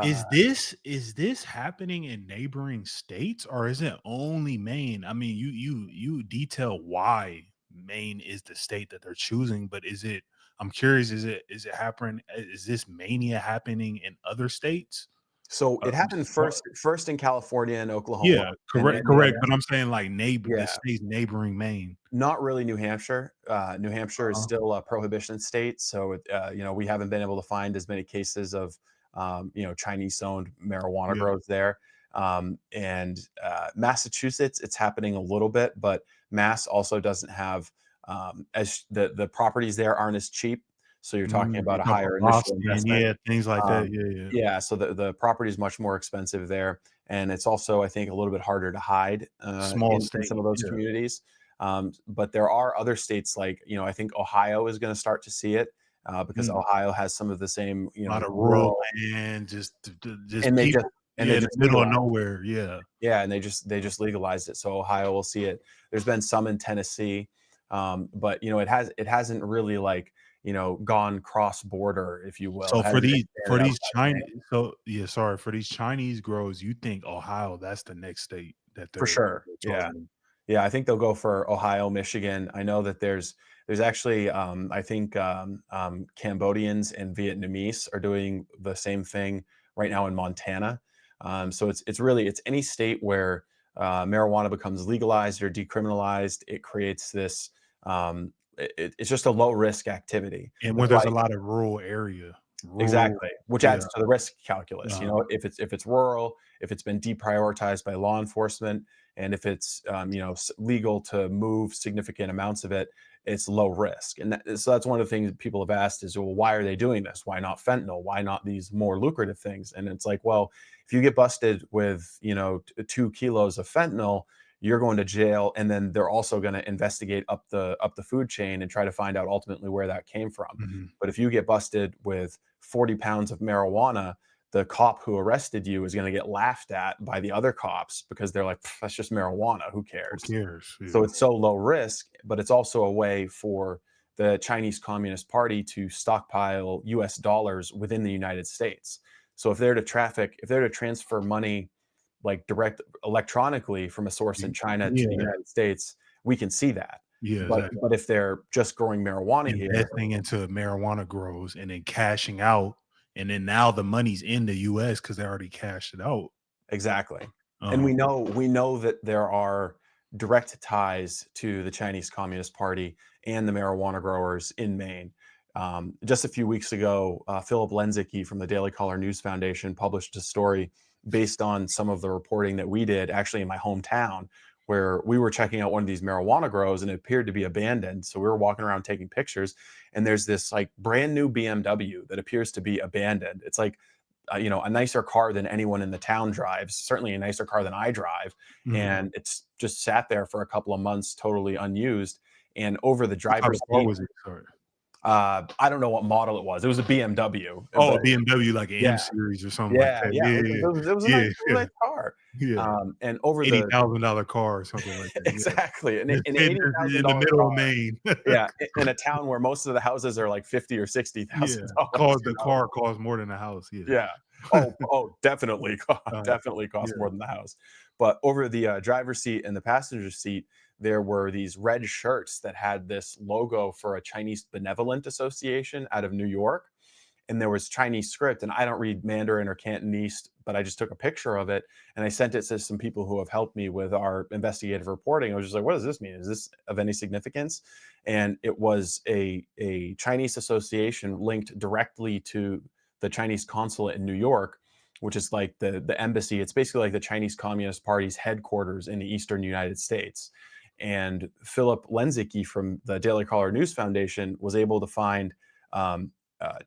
Is this happening in neighboring states, or is it only Maine? I mean, you detail why Maine is the state that they're choosing, but I'm curious, is it happening, is this mania happening in other states? so Uh, it happened or first in California and Oklahoma, yeah, and correct, and yeah, correct, but I'm saying like the yeah. states neighboring Maine. Not really New Hampshire. New Hampshire is Uh-huh. still a prohibition state, so we haven't been able to find as many cases of Chinese-owned marijuana Yeah. growth there. And Massachusetts, it's happening a little bit, but Mass also doesn't have as the properties there aren't as cheap. So you're talking You're about a talking higher about initial Boston, investment. yeah, things like that, Um, yeah, yeah. yeah, so the property is much more expensive there, and it's also, I think, a little bit harder to hide Small in some state, of those yeah. communities. But there are other states like, I think Ohio is going to start to see it because Mm. Ohio has some of the same, A lot of rural rural, land, just and people, they yeah, in the just middle of legalized. nowhere, yeah. Yeah, and they just legalized it, so Ohio will see it. There's been some in Tennessee, but it hasn't really, like, gone cross border, if you will. So It hasn't expanded outside of Maine. For these Chinese grows, you think Ohio, that's the next state that For sure. they're Yeah. targeting? Yeah, I think they'll go for Ohio, Michigan. I know that there's actually, I think, Cambodians and Vietnamese are doing the same thing right now in Montana. So it's any state where marijuana becomes legalized or decriminalized. It creates this. It's just a low risk activity. And where That's there's why. a lot of rural area. Rural, Exactly, which yeah, adds to the risk calculus. uh If it's rural, if it's been deprioritized by law enforcement, and if it's legal to move significant amounts of it, it's low risk. And so that's one of the things that people have asked is, well, why are they doing this? Why not fentanyl? Why not these more lucrative things? And it's like, well, if you get busted with 2 kilos of fentanyl, you're going to jail, and then they're also going to investigate up the food chain and try to find out ultimately where that came from. Mhm. But if you get busted with 40 pounds of marijuana, the cop who arrested you is going to get laughed at by the other cops because they're like, "Pff, that's just marijuana. Who Who cares?" cares? So Yeah. it's so low risk, but it's also a way for the Chinese Communist Party to stockpile US dollars within the United States. So if they're to transfer money like direct electronically from a source in China to the Yeah, United States, we can see that. yeah, But exactly. but if they're just growing marijuana here. Investing into marijuana grows and then cashing out, and then now the money's in the US because they already cashed it out. Exactly. And Uh, we know that there are direct ties to the Chinese Communist Party and the marijuana growers in Maine. Just a few weeks ago, Philip Lenzacki from the Daily Caller News Foundation published a story based on some of the reporting that we did actually in my hometown, where we were checking out one of these marijuana grows and it appeared to be abandoned. So we were walking around taking pictures, and there's this like brand new BMW that appears to be abandoned. It's like a nicer car than anyone in the town drives, certainly a nicer car than I drive. mhm. And it's just sat there for a couple of months, totally unused. And over the What type driver's of car seat, was it? Sorry. I don't know what model it was. It was a BMW, Oh, but a BMW, like an yeah, M series or something like yeah, that. yeah. It was a nice, Yeah, it was a yeah, nice car. yeah, yeah. And over the $80,000 car or something like that, yeah. exactly an In eighty thousand in the dollar middle car. of Maine. Yeah, in a town where most of the houses are like 50 or sixty Yeah, thousand dollars. the car costs more than the house, yeah. Yeah. Oh, definitely, Uh, definitely costs yeah. more than the house. But over the driver's seat and the passenger seat, there were these red shirts that had this logo for a Chinese benevolent association out of New York, and there was Chinese script. And I don't read Mandarin or Cantonese, but I just took a picture of it and I sent it to some people who have helped me with our investigative reporting. I was just like, "What does this mean? Is this of any significance?" And it was a Chinese association linked directly to the Chinese consulate in New York, which is like the embassy. It's basically like the Chinese Communist Party's headquarters in the eastern United States. And Philip Lenzicki from the Daily Caller News Foundation was able to find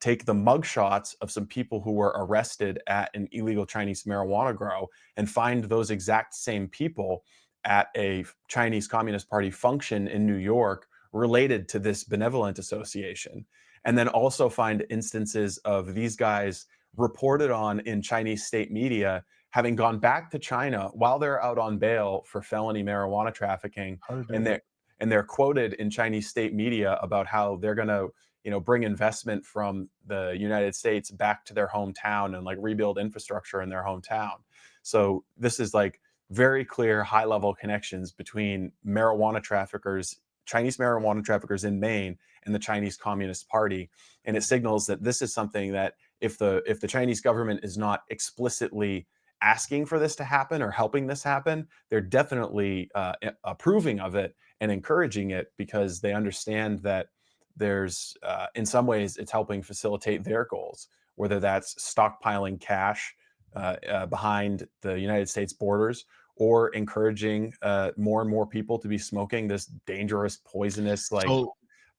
take the mugshots of some people who were arrested at an illegal Chinese marijuana grow and find those exact same people at a Chinese Communist Party function in New York related to this benevolent association. And then also find instances of these guys reported on in Chinese state media having gone back to China while they're out on bail for felony marijuana trafficking, Heard and that. they're quoted in Chinese state media about how they're going to, bring investment from the United States back to their hometown and like rebuild infrastructure in their hometown. So this is like very clear high level connections between marijuana traffickers, Chinese marijuana traffickers in Maine, and the Chinese Communist Party. And it signals that this is something that if the Chinese government is not explicitly asking for this to happen or helping this happen, they're definitely approving of it and encouraging it because they understand that there's in some ways it's helping facilitate their goals, whether that's stockpiling cash behind the United States borders or encouraging more and more people to be smoking this dangerous, poisonous, like So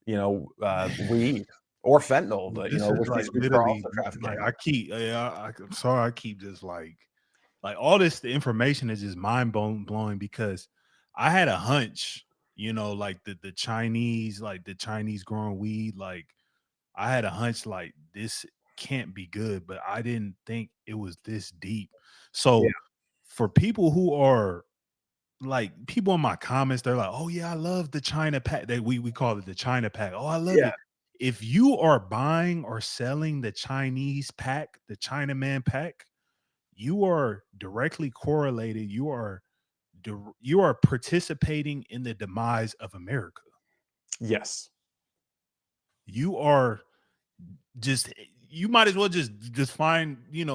weed or fentanyl, this is which like these groups are literally also like trafficking. I keep I'm sorry I keep just like all this the information is just blowing because I had a hunch, like the Chinese, like the Chinese growing weed, like I had a hunch like this can't be good, but I didn't think it was this deep. Yeah, So for people who are like people in my comments, they're like, "Oh yeah, I love the China pack." That we call it the China pack. Oh, I love yeah, it. If you are buying or selling the Chinese pack, the Chinaman pack, you are directly correlated. You are participating in the demise of America. yes, You are just you might as well just find, you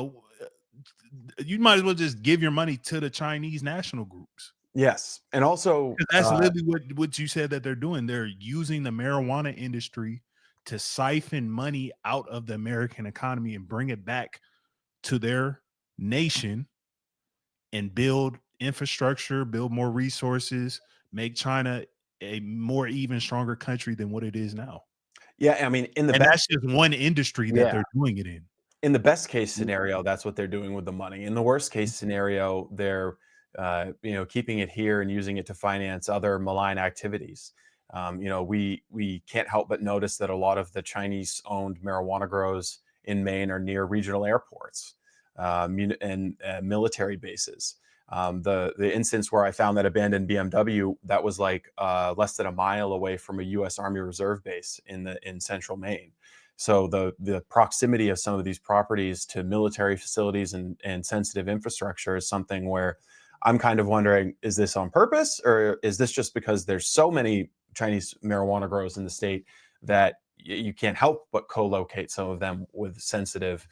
might as well just give your money to the Chinese national groups. yes, and also 'Cause that's literally what you said that they're doing. They're using the marijuana industry to siphon money out of the American economy and bring it back to their nation and build infrastructure, build more resources, make China a more even stronger country than what it is now. yeah. I mean, And that's just one industry that yeah, they're doing it in. in the best case scenario, that's what they're doing with the money. In the worst case scenario, they're keeping it here and using it to finance other malign activities. We can't help but notice that a lot of the Chinese-owned marijuana grows in Maine are near regional airports and military bases. The instance where I found that abandoned BMW that was like less than a mile away from a U.S. Army Reserve base in central Maine. So the proximity of some of these properties to military facilities and sensitive infrastructure is something where I'm kind of wondering, is this on purpose or is this just because there's so many Chinese marijuana grows in the state that you can't help but co-locate some of them with sensitive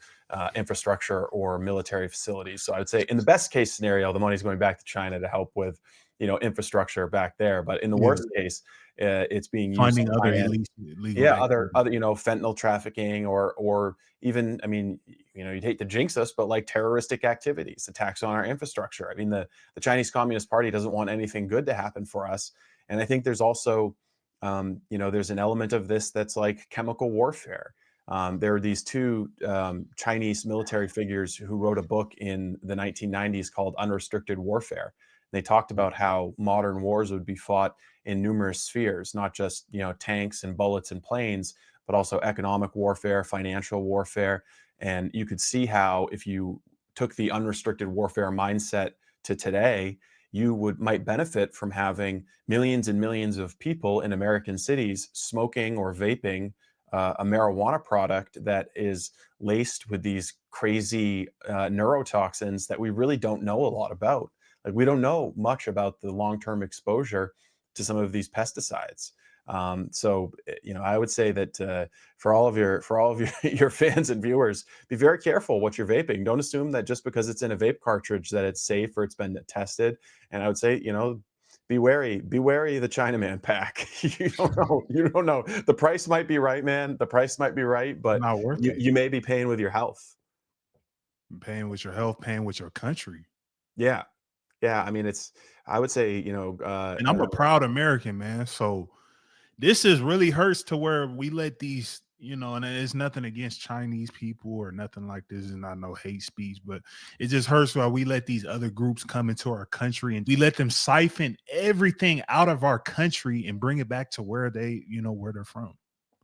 infrastructure or military facilities. So I would say in the best case scenario, the money's going back to China to help with infrastructure back there. But in the Yeah. worst case, it's being used Finding to other finance illegal yeah, other activities. other, fentanyl trafficking or even, I mean, you'd hate to jinx us, but like terroristic activities, attacks on our infrastructure. I mean, the Chinese Communist Party doesn't want anything good to happen for us. And I think there's also, there's an element of this that's like chemical warfare. There are these two Chinese military figures who wrote a book in the 1990s called Unrestricted Warfare. They talked about how modern wars would be fought in numerous spheres, not just tanks and bullets and planes, but also economic warfare, financial warfare. And you could see how if you took the unrestricted warfare mindset to today, you would might benefit from having millions and millions of people in American cities smoking or vaping a marijuana product that is laced with these crazy neurotoxins that we really don't know a lot about. Like we don't know much about the long-term exposure to some of these pesticides. I would say that for all of your your fans and viewers, be very careful what you're vaping. Don't assume that just because it's in a vape cartridge that it's safe or it's been tested. And I would say, be wary of the Chinaman pack. You don't know. You don't know. The price might be right, man. The price might be right, but Not worth it. you may be paying with your health. paying with your health, paying with your country. Yeah. Yeah. I mean, I would say, And I'm a proud American, man. So this is really hurts to where we let these, and it's nothing against Chinese people or nothing like this, and not no hate speech, but it just hurts why we let these other groups come into our country and we let them siphon everything out of our country and bring it back to where where they're from.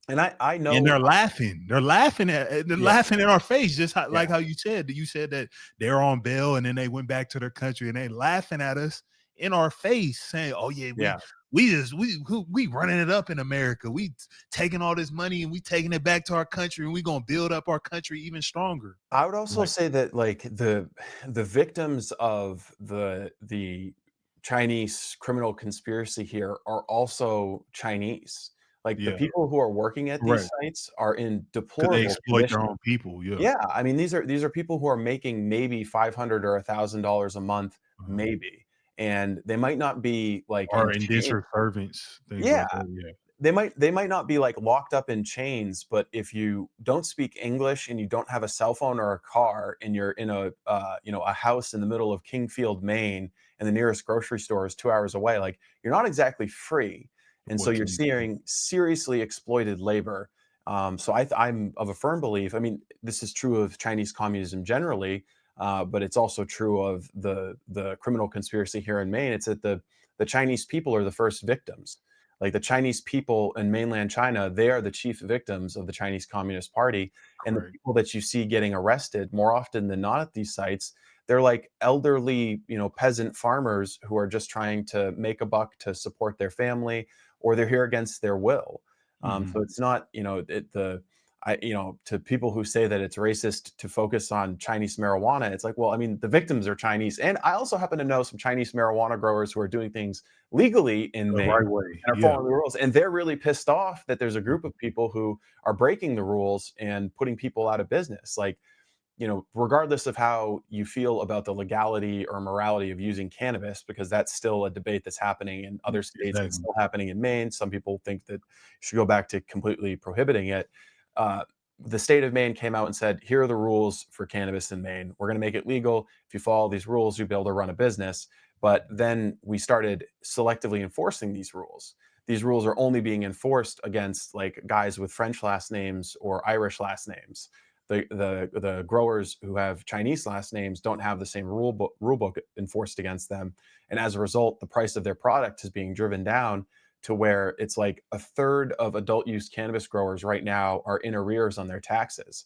and I And know, they're laughing. They're yeah, laughing in our face, just yeah. like how you said. You said that they're on bail and then they went back to their country and they laughing at us in our face, saying, "Oh yeah, Yeah. we running it up in America. We taking all this money and we taking it back to our country and we gonna build up our country even stronger." I would also Like, say that like the victims of the Chinese criminal conspiracy here are also Chinese. Like the yeah, people who are working at these right. sites are in Because they deplorable exploit their conditions. own people. Yeah. Yeah, I mean these are people who are making maybe 500 or $1,000 a month, Uh-huh. maybe, and they might not be like in Or chains. indentured servants, things Yeah, like that. Yeah. they might not be like locked up in chains, but if you don't speak English and you don't have a cell phone or a car and you're in a house in the middle of Kingfield, Maine, and the nearest grocery store is 2 hours away, like you're not exactly free, and so What you're to seeing seriously exploited labor. So I'm of a firm belief. I mean, this is true of Chinese communism generally, but it's also true of the criminal conspiracy here in Maine. It's that the Chinese people are the first victims. Like the Chinese people in mainland China, they are the chief victims of the Chinese Communist Party. And the Right. people that you see getting arrested more often than not at these sites, they're like elderly, peasant farmers who are just trying to make a buck to support their family, or they're here against their will. Mhm. So it's not, to people who say that it's racist to focus on Chinese marijuana, it's like, well, I mean, the victims are Chinese. And I also happen to know some Chinese marijuana growers who are doing things legally in The Maine right way. and are Yeah. following the rules. And they're really pissed off that there's a group of people who are breaking the rules and putting people out of business. Like, regardless of how you feel about the legality or morality of using cannabis, because that's still a debate that's happening in other states. It's Exactly. still happening in Maine. Some people think that you should go back to completely prohibiting it. Uh, the state of Maine came out and said, here are the rules for cannabis in Maine. We're going to make it legal. If you follow these rules, you'll be able to run a business. But then we started selectively enforcing these rules. These rules are only being enforced against like guys with French last names or Irish last names. The growers who have Chinese last names don't have the same rule book enforced against them, and as a result, the price of their product is being driven down to where it's like a third of adult use cannabis growers right now are in arrears on their taxes.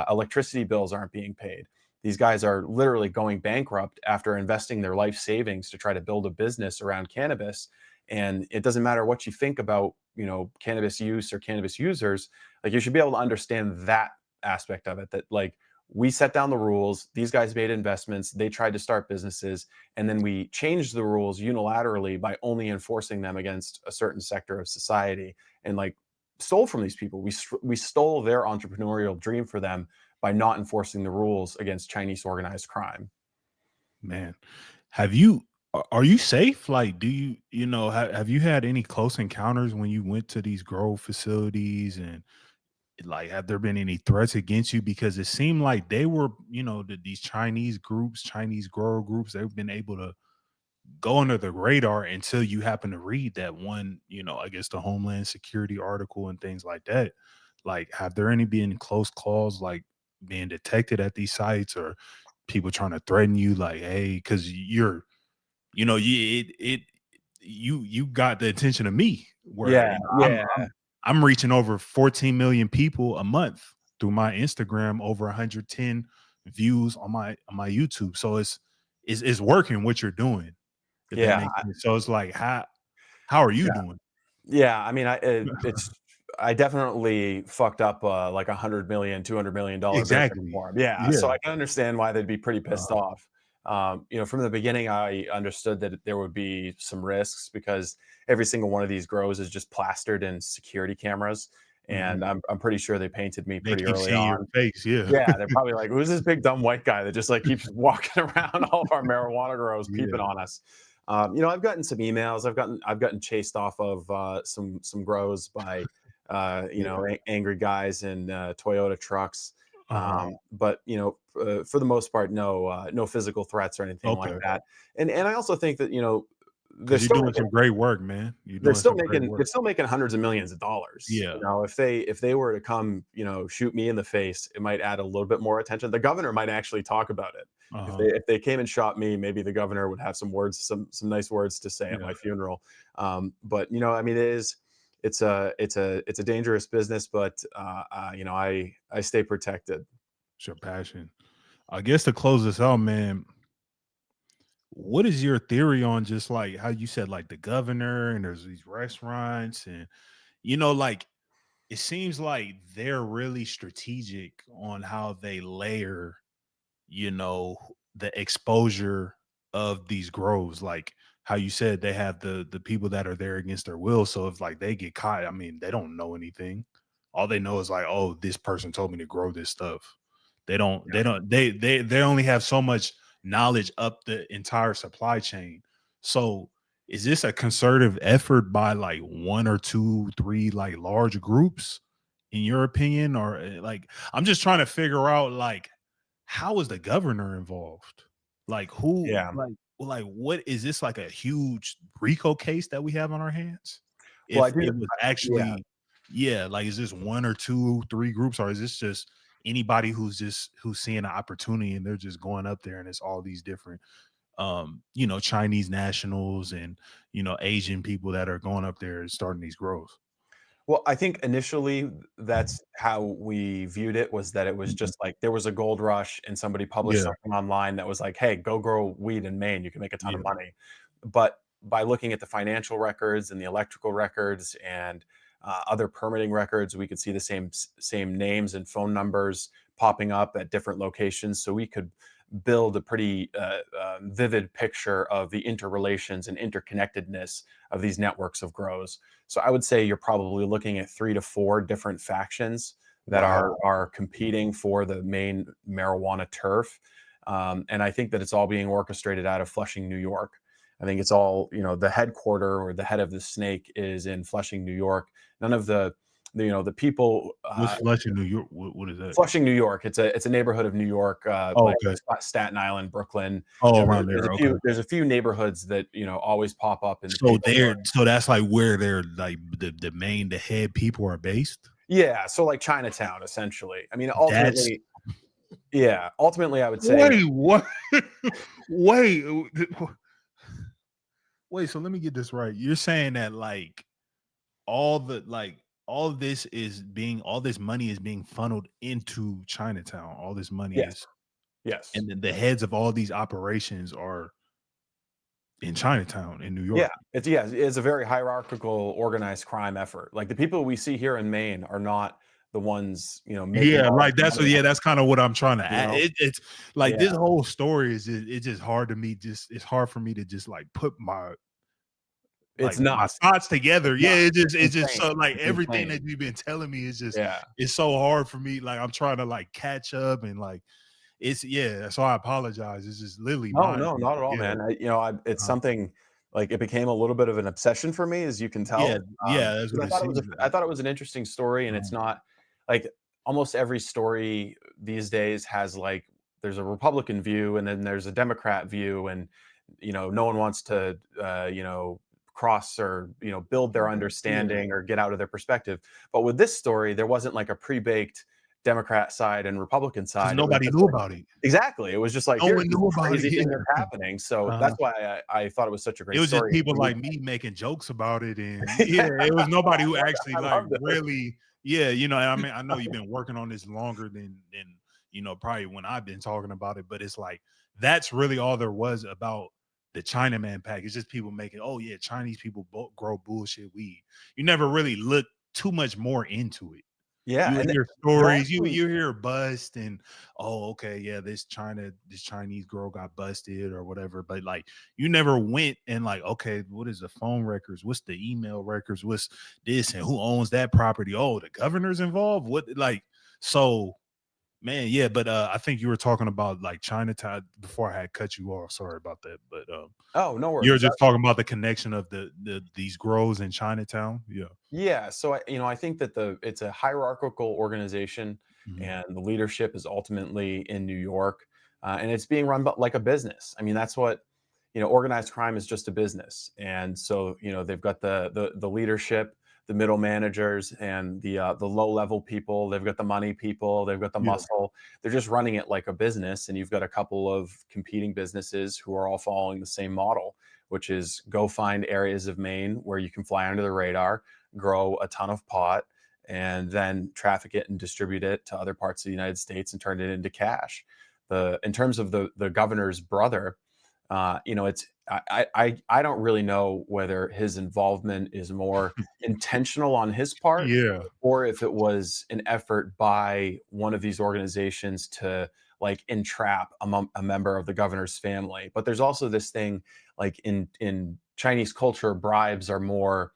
Electricity bills aren't being paid. These guys are literally going bankrupt after investing their life savings to try to build a business around cannabis. And it doesn't matter what you think about, cannabis use or cannabis users, like you should be able to understand that aspect of it, that like we set down the rules, these guys made investments, they tried to start businesses, and then we changed the rules unilaterally by only enforcing them against a certain sector of society, and like stole from these people. We stole their entrepreneurial dream for them by not enforcing the rules against Chinese organized crime. Man, are you safe? Like, do have you had any close encounters when you went to these grow facilities, and like, have there been any threats against you? Because it seemed like they were, these Chinese groups, Chinese grower groups, they've been able to go under the radar until you happen to read that one, I guess the Homeland Security article and things like that. Like, have there any been close calls, like being detected at these sites, or people trying to threaten you, like, hey, because you got the attention of me, where Yeah, yeah, I'm reaching over 14 million people a month through my Instagram, over 110 views on my YouTube. So it's working what you're doing, if that yeah. makes sense. So it's like, how are you doing? Yeah, I mean, I definitely fucked up like $100 million, $200 million business Exactly. for 'em. Yeah, Yeah. so I can understand why they'd be pretty pissed Uh, off. From the beginning, I understood that there would be some risks because every single one of these grows is just plastered in security cameras, mhm. and I'm pretty sure they painted me They pretty keep early seeing your on. face. Yeah. Yeah, they're probably like, "Who's this big dumb white guy that just like keeps walking around all of our marijuana grows, peeping Yeah. on us?" I've gotten some emails. I've gotten chased off of some grows by Yeah. angry guys in Toyota trucks. Uh-huh. But for the most part, no physical threats or anything like Okay. that. And I also think that they're Because you're still doing making some great work, man. You're they're doing still some great making they're work. still making hundreds of millions of dollars. Yeah. If they were to come, shoot me in the face, it might add a little bit more attention. The governor might actually talk about it. If they Uh-huh. if they came and shot me, maybe the governor would have some nice words to say at Yeah. my funeral. But I mean, it's a dangerous business, but I stay protected. It's your passion. I guess to close this out, man, what is your theory on just like how you said, like the governor and there's these restaurants and like it seems like they're really strategic on how they layer, you know, the exposure of these groves. Like how you said they have the people that are there against their will. So if like they get caught, I mean, they don't know anything. All they know is like, oh, this person told me to grow this stuff. They only have so much knowledge up the entire supply chain. So is this a concerted effort by like one or two, three like large groups in your opinion? Or like I'm just trying to figure out like how is the governor involved? Like who Yeah. like what is this like a huge RICO case that we have on our hands? Well, I If do. it was Yeah. actually yeah, like is this one or two, three groups, or is this just anybody who's seeing an opportunity and they're just going up there and it's all these different Chinese nationals and Asian people that are going up there and starting these grows. Well, I think initially that's how we viewed it, was that it was Mhm. just like there was a gold rush and somebody published Yeah, something online that was like, "Hey, go grow weed in Maine. You can make a ton of yeah. money." But by looking at the financial records and the electrical records and other permitting records, we could see the same names and phone numbers popping up at different locations. So we could build a pretty vivid picture of the interrelations and interconnectedness of these networks of grows. So I would say you're probably looking at 3 to 4 different factions that are Wow. are competing for the main marijuana turf. And I think that it's all being orchestrated out of Flushing, New York. I think it's all, the headquarter or the head of the snake is in Flushing, New York. None of the people, What's Flushing, New York? What is that? Flushing, New York. It's a neighborhood of New York, Oh, like okay. Staten Island, Brooklyn. Oh, You know, around there. Okay. there's a few neighborhoods that always pop up in the So paper. that's like where they're like the head people are based. Yeah, so like Chinatown, essentially. I mean, That's ultimately, I would say, wait, what? Wait, wait. So let me get this right. You're saying that like all the like all this money is being funneled into Chinatown. All this money yes, is, yes, and then the heads of all these operations are in Chinatown in New yeah, York. it's a very hierarchical, organized crime effort. Like the people we see here in Maine are not the ones making Yeah, all like of the that's money. what. Yeah, that's kind of what I'm trying to You add. know, It's like yeah, this whole story is it's just hard to me. Just it's hard for me to just like put it's my nuts. thoughts together. It's Yeah, nuts. it's just Insane. so like It's everything insane. that you've been telling me is just Yeah. it's so hard for me. Like I'm trying to like catch up and like it's yeah. So I apologize. It's just literally No, mind no, blowing. not at all, Yeah, man. It's uh, something, like, it became a little bit of an obsession for me, as you can yeah, tell. yeah. That's 'Cause what I it thought it was seems. I thought it was an interesting story, and it's Um, not like almost every story these days has, like, there's a Republican view and then there's a Democrat view, and no one wants to cross or build their yeah, understanding or get out of their perspective. But with this story, there wasn't like a pre-baked Democrat side and Republican because side. It was nobody just knew like, about it. exactly. It was just like, No here's one this knew about it. crazy thing Yeah. that's happening. So that's Uh-huh. why I thought it was such a It great was just story. people And we, like me making jokes about it, and yeah, yeah, it was nobody who actually I like loved it. really, yeah, and I mean, I know you've been working on this longer than probably when I've been talking about it, but it's like that's really all there was about the Chinaman pack. It's just people making, oh yeah, Chinese people grow bullshit weed. You never really look too much more into it. Yeah, You and hear they're stories, also, you hear bust and oh, okay, yeah, this Chinese girl got busted or whatever. But like you never went and like, okay, what is the phone records? What's the email records? What's this and who owns that property? Oh, the governor's involved. What like so man, yeah, but I think you were talking about like Chinatown before I had cut you off. Sorry about that. But oh, no you're worries. just talking about the connection of these grows in Chinatown. Yeah. Yeah, so I think that it's a hierarchical organization. Mhm. and the leadership is ultimately in New York, and it's being run like a business. I mean, that's what, organized crime is, just a business. And so, they've got the leadership, the middle managers, and the low level people. They've got the money people. They've got the Yeah. muscle. They're just running it like a business. And you've got a couple of competing businesses who are all following the same model, which is go find areas of Maine where you can fly under the radar, grow a ton of pot, and then traffic it and distribute it to other parts of the United States and turn it into cash. In terms of the governor's brother, it's I don't really know whether his involvement is more intentional on his part, Yeah. or if it was an effort by one of these organizations to like entrap a member of the governor's family. But there's also this thing, like in Chinese culture, bribes are more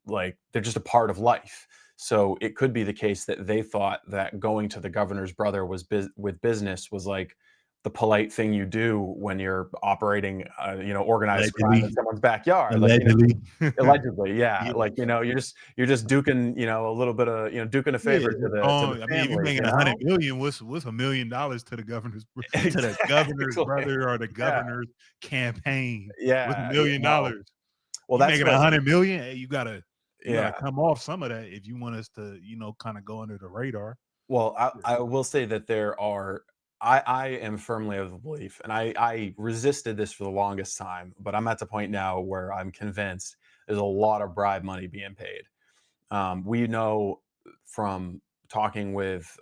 like they're just a part of life. So it could be the case that they thought that going to the governor's brother with business was like the polite thing you do when you're operating, organized crime in Allegedly. someone's backyard. Like, Allegedly. allegedly, yeah. Yeah. Like, you're just duking, a little bit of, duking a Yeah. favor to the I mean, if you're family, making 100 million, what's $1 million to the governor's Exactly. brother or the Yeah. governor's campaign? What's a Yeah. Yeah. million No. dollars? Well, You that's making what. 100 million? Hey, you gotta Yeah. come off some of that if you want us to, kind of go under the radar. Well, I, Yeah. I will say that there are. I am firmly of the belief, and I resisted this for the longest time, but I'm at the point now where I'm convinced there's a lot of bribe money being paid. We know from talking with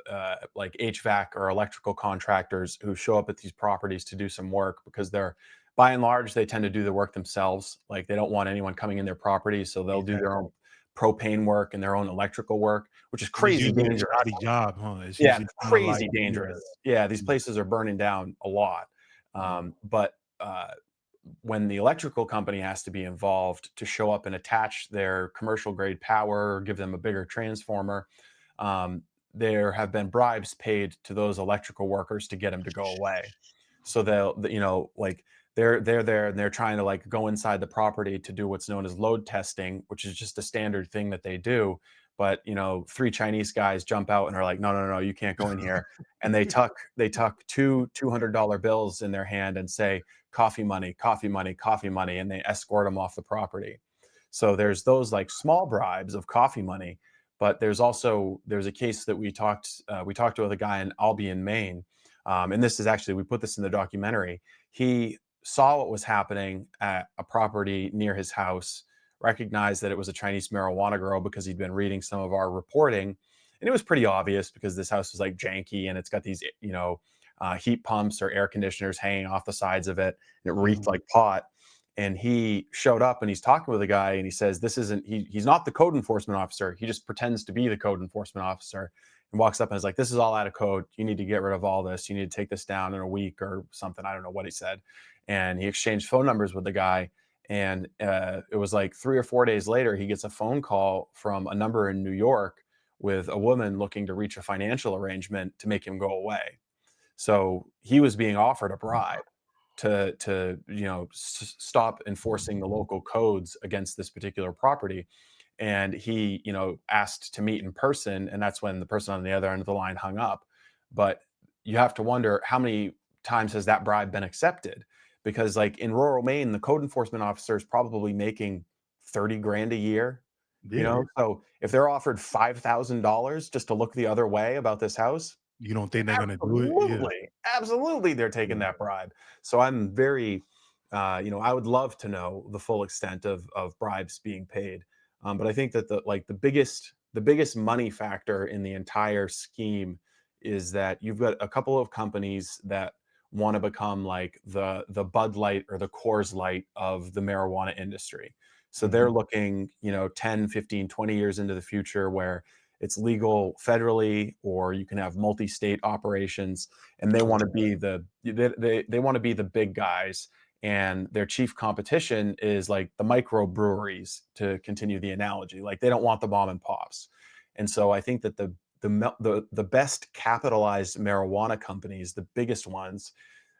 like HVAC or electrical contractors who show up at these properties to do some work, because they're, by and large, they tend to do the work themselves. Like, they don't want anyone coming in their property, so they'll do their Exactly. own propane work and their own electrical work, which is And it's crazy usually a dangerous. shoddy job, huh? It's Yeah, usually it's kinda like, crazy yeah, dangerous. Yeah, these yeah, places are burning down a lot. yeah. But when the electrical company has to be involved to show up and attach their commercial grade power or give them a bigger transformer, um, there have been bribes paid to those electrical workers to get them to go away. So like they're there and they're trying to like go inside the property to do what's known as load testing, which is just a standard thing that they do. But three Chinese guys jump out and are like, no, no, no, you can't go in here. And they tuck two $200 bills in their hand and say, coffee money, coffee money, coffee money, and they escort them off the property. So there's those like small bribes of coffee money, but there's a case that we talked with a guy in Albion, Maine, and this is actually, we put this in the documentary. He saw what was happening at a property near his house, recognized that it was a Chinese marijuana grow because he'd been reading some of our reporting, and it was pretty obvious because this house was like janky and it's got these heat pumps or air conditioners hanging off the sides of it, and it reeked Mhm. like pot. And he showed up and he's talking with a guy and he says, this isn't, he's not the code enforcement officer. He just pretends to be the code enforcement officer, and walks up and is like, this is all out of code. You need to get rid of all this. You need to take this down in a week or something. I don't know what he said. And he exchanged phone numbers with the guy. And it was like 3 or 4 days later, he gets a phone call from a number in New York with a woman looking to reach a financial arrangement to make him go away. So he was being offered a bribe to stop enforcing the local codes against this particular property, and he asked to meet in person, and that's when the person on the other end of the line hung up. But you have to wonder, how many times has that bribe been accepted? Because like in rural Maine, the code enforcement officer is probably making 30 grand a year. Yeah. So if they're offered $5,000 just to look the other way about this house, You don't think they're gonna do it? Yeah. absolutely, absolutely, they're taking Yeah. that bribe. So I'm very, I would love to know the full extent of bribes being paid. But I think that the biggest money factor in the entire scheme is that you've got a couple of companies that want to become like the Bud Light or the Coors Light of the marijuana industry. So they're Mhm. looking, 10, 15, 20 years into the future, where it's legal federally, or you can have multi-state operations, and they want to Okay. be they want to be the big guys, and their chief competition is like the microbreweries, to continue the analogy. Like, they don't want the mom and pops. And so I think that the best capitalized marijuana companies, the biggest ones,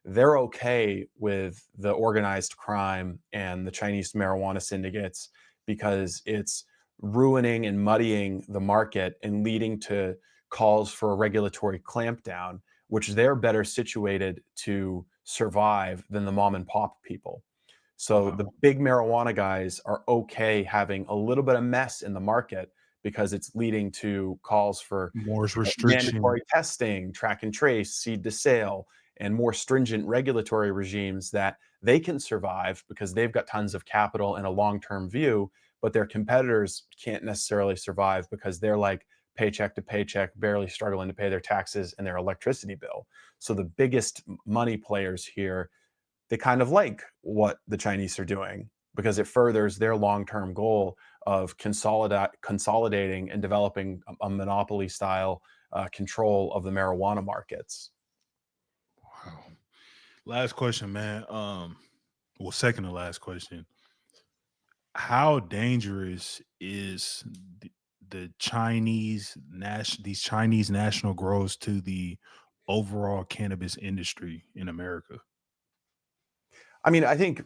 they're okay with the organized crime and the Chinese marijuana syndicates, because it's ruining and muddying the market and leading to calls for a regulatory clampdown, which they're better situated to survive than the mom and pop people. So Wow. the big marijuana guys are okay having a little bit of mess in the market because it's leading to calls for More restriction. mandatory testing, track and trace, seed to sale, and more stringent regulatory regimes that they can survive because they've got tons of capital and a long-term view, but their competitors can't necessarily survive because they're like paycheck to paycheck, barely struggling to pay their taxes and their electricity bill. So the biggest money players here, they kind of like what the Chinese are doing because it furthers their long-term goal of consolidating and developing a monopoly style control of the marijuana markets. Wow. Last question, man. Well, second to last question. How dangerous is the these Chinese national grows to the overall cannabis industry in America? I mean, I think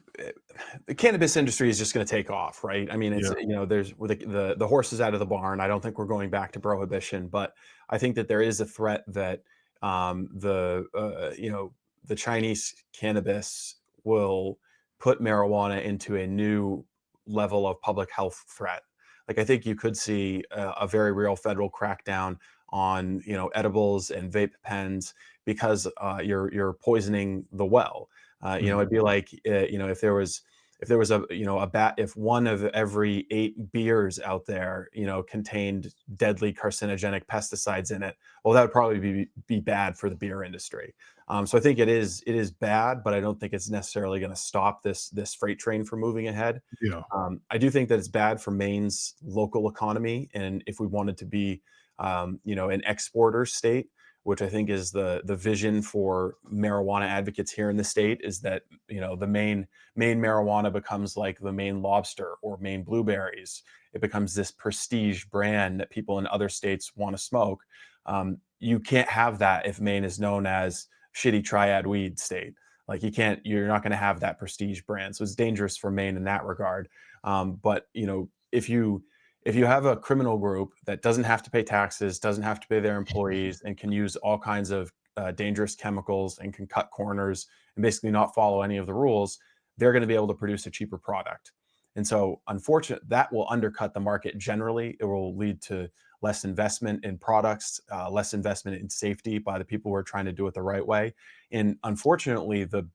the cannabis industry is just going to take off, right? I mean, it's Yeah. there's the horse is out of the barn. I don't think we're going back to prohibition, but I think that there is a threat that the Chinese cannabis will put marijuana into a new level of public health threat. Like I think you could see a very real federal crackdown on edibles and vape pens because you're poisoning the well. Mhm. It'd be like, if there was if one of every 8 beers out there, contained deadly carcinogenic pesticides in it, well, that would probably be bad for the beer industry. So I think it is bad, but I don't think it's necessarily going to stop this freight train from moving ahead. Yeah. I do think that it's bad for Maine's local economy, and if we wanted to be, an exporter state, which I think is the vision for marijuana advocates here in the state, is that the Maine marijuana becomes like the Maine lobster or Maine blueberries. It becomes this prestige brand that people in other states want to smoke. You can't have that if Maine is known as shitty triad weed state. Like you're not going to have that prestige brand. So it's dangerous for Maine in that regard. But if you have a criminal group that doesn't have to pay taxes, doesn't have to pay their employees, and can use all kinds of dangerous chemicals and can cut corners and basically not follow any of the rules, they're going to be able to produce a cheaper product. And so, unfortunately, that will undercut the market generally. It will lead to less investment in products, less investment in safety by the people who are trying to do it the right way. And unfortunately, the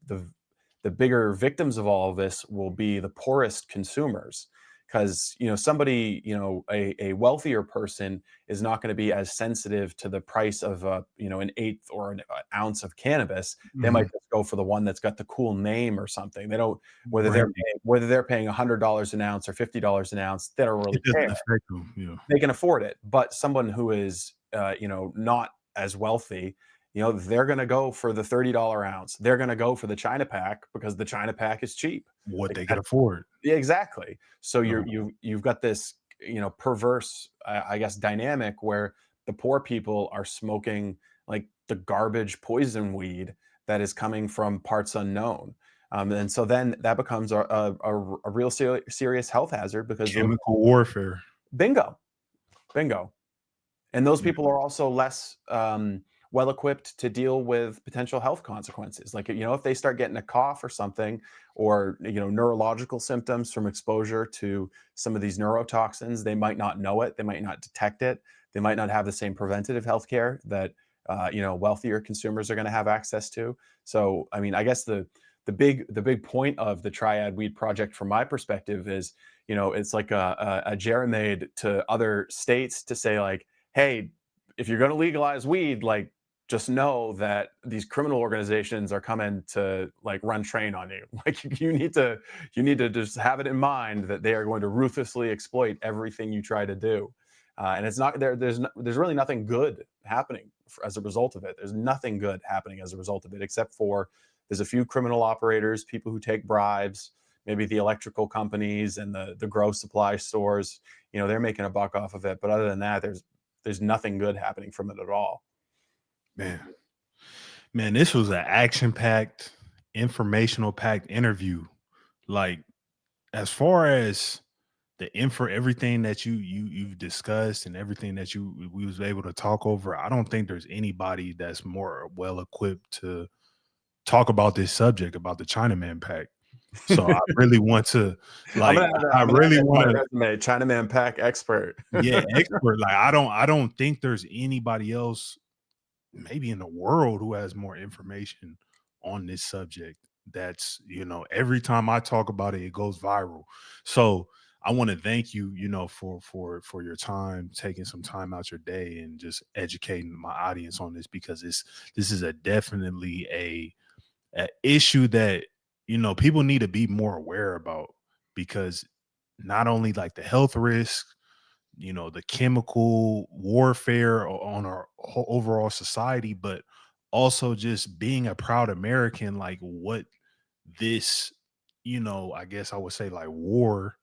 bigger victims of all of this will be the poorest consumers because somebody, a wealthier person is not going to be as sensitive to the price of an eighth or an ounce of cannabis. They might Mhm. just go for the one that's got the cool name or something. They don't, Branding. whether they're paying $100 an ounce or $50 an ounce, they don't It really doesn't care. affect them. Yeah. They can afford it. But someone who is, not as wealthy, they're going to go for the $30 ounce. They're going to go for the China pack because the China pack is cheap. What Like they can that's afford. Yeah, exactly. So Uh, you've got this, perverse, I guess, dynamic where the poor people are smoking like the garbage poison weed that is coming from parts unknown. And so then that becomes a real serious health hazard because those Chemical warfare. bingo, bingo. And those Yeah. people are also less well equipped to deal with potential health consequences. Like, if they start getting a cough or something, or, neurological symptoms from exposure to some of these neurotoxins, they might not know it. They might not detect it. They might not have the same preventative health care that, wealthier consumers are going to have access to. So, I mean, I guess the big point of the Triad Weed Project, from my perspective, is, it's like a gerrymaid to other states to say, like, hey, if you're going to legalize weed, like, just know that these criminal organizations are coming to, like, run train on you. Like, you need to just have it in mind that they are going to ruthlessly exploit everything you try to do. And it's not there. There's really nothing good happening as a result of it. There's nothing good happening as a result of it, except for there's a few criminal operators, people who take bribes, maybe the electrical companies and the grow supply stores. They're making a buck off of it. But other than that, there's nothing good happening from it at all. Man. Man, this was an action-packed, informational-packed interview. Like, as far as everything that you've discussed and everything that we was able to talk over, I don't think there's anybody that's more well equipped to talk about this subject, about the Chinaman pack. So I really want to, like, I I'm gonna add really that to want my to, resume, Chinaman pack expert. yeah, expert. Like, I don't think there's anybody else maybe in the world who has more information on this subject. That's, every time I talk about it, it goes viral. So I want to thank you, for your time, taking some time out your day and just educating my audience on this, because this is a definitely a issue that, people need to be more aware about, because not only like the health risks, the chemical warfare on our overall society, but also just being a proud American, like what this, I guess I would say, like, war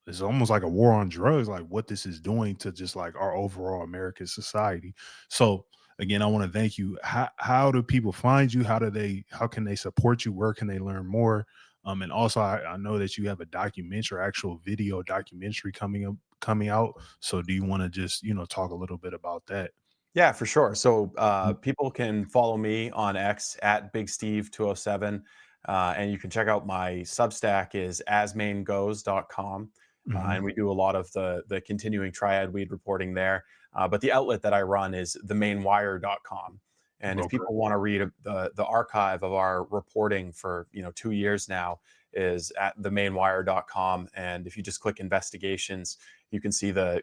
is almost like a war on drugs, like what this is doing to just like our overall American society. So again, I want to thank you. How do people find you? How can they support you? Where can they learn more? And also, I know that you have a documentary, actual video documentary coming out. So do you want to just, talk a little bit about that? Yeah, for sure. So Mm. people can follow me on X at Big Steve 207. And you can check out my Substack is asmainegoes.com. Mhm. And we do a lot of the continuing triad weed reporting there. But the outlet that I run is themainwire.com. And if Okay. people want to read the archive of our reporting for 2 years now, is at themainwire.com. And if you just click investigations, you can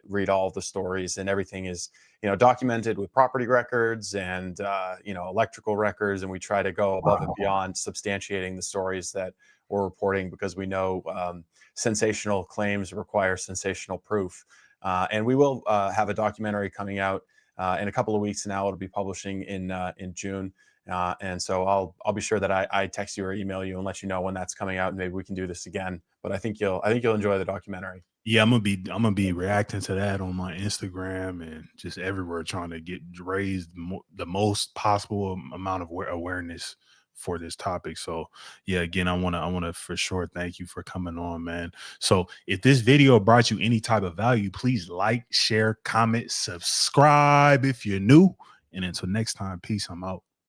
read all the stories, and everything is documented with property records and electrical records, and we try to go above and Wow. beyond substantiating the stories that we're reporting, because we know sensational claims require sensational proof. And we will have a documentary coming out in a couple of weeks now. It'll be publishing in June. And so I'll be sure that I text you or email you and let you know when that's coming out, and maybe we can do this again. But I think you'll enjoy the documentary. Yeah, I'm gonna be reacting to that on my Instagram and just everywhere, trying to get raised the most possible amount of awareness for this topic. So yeah, again, I wanna for sure thank you for coming on, man. So if this video brought you any type of value, please like, share, comment, subscribe if you're new. And until next time, peace. I'm out.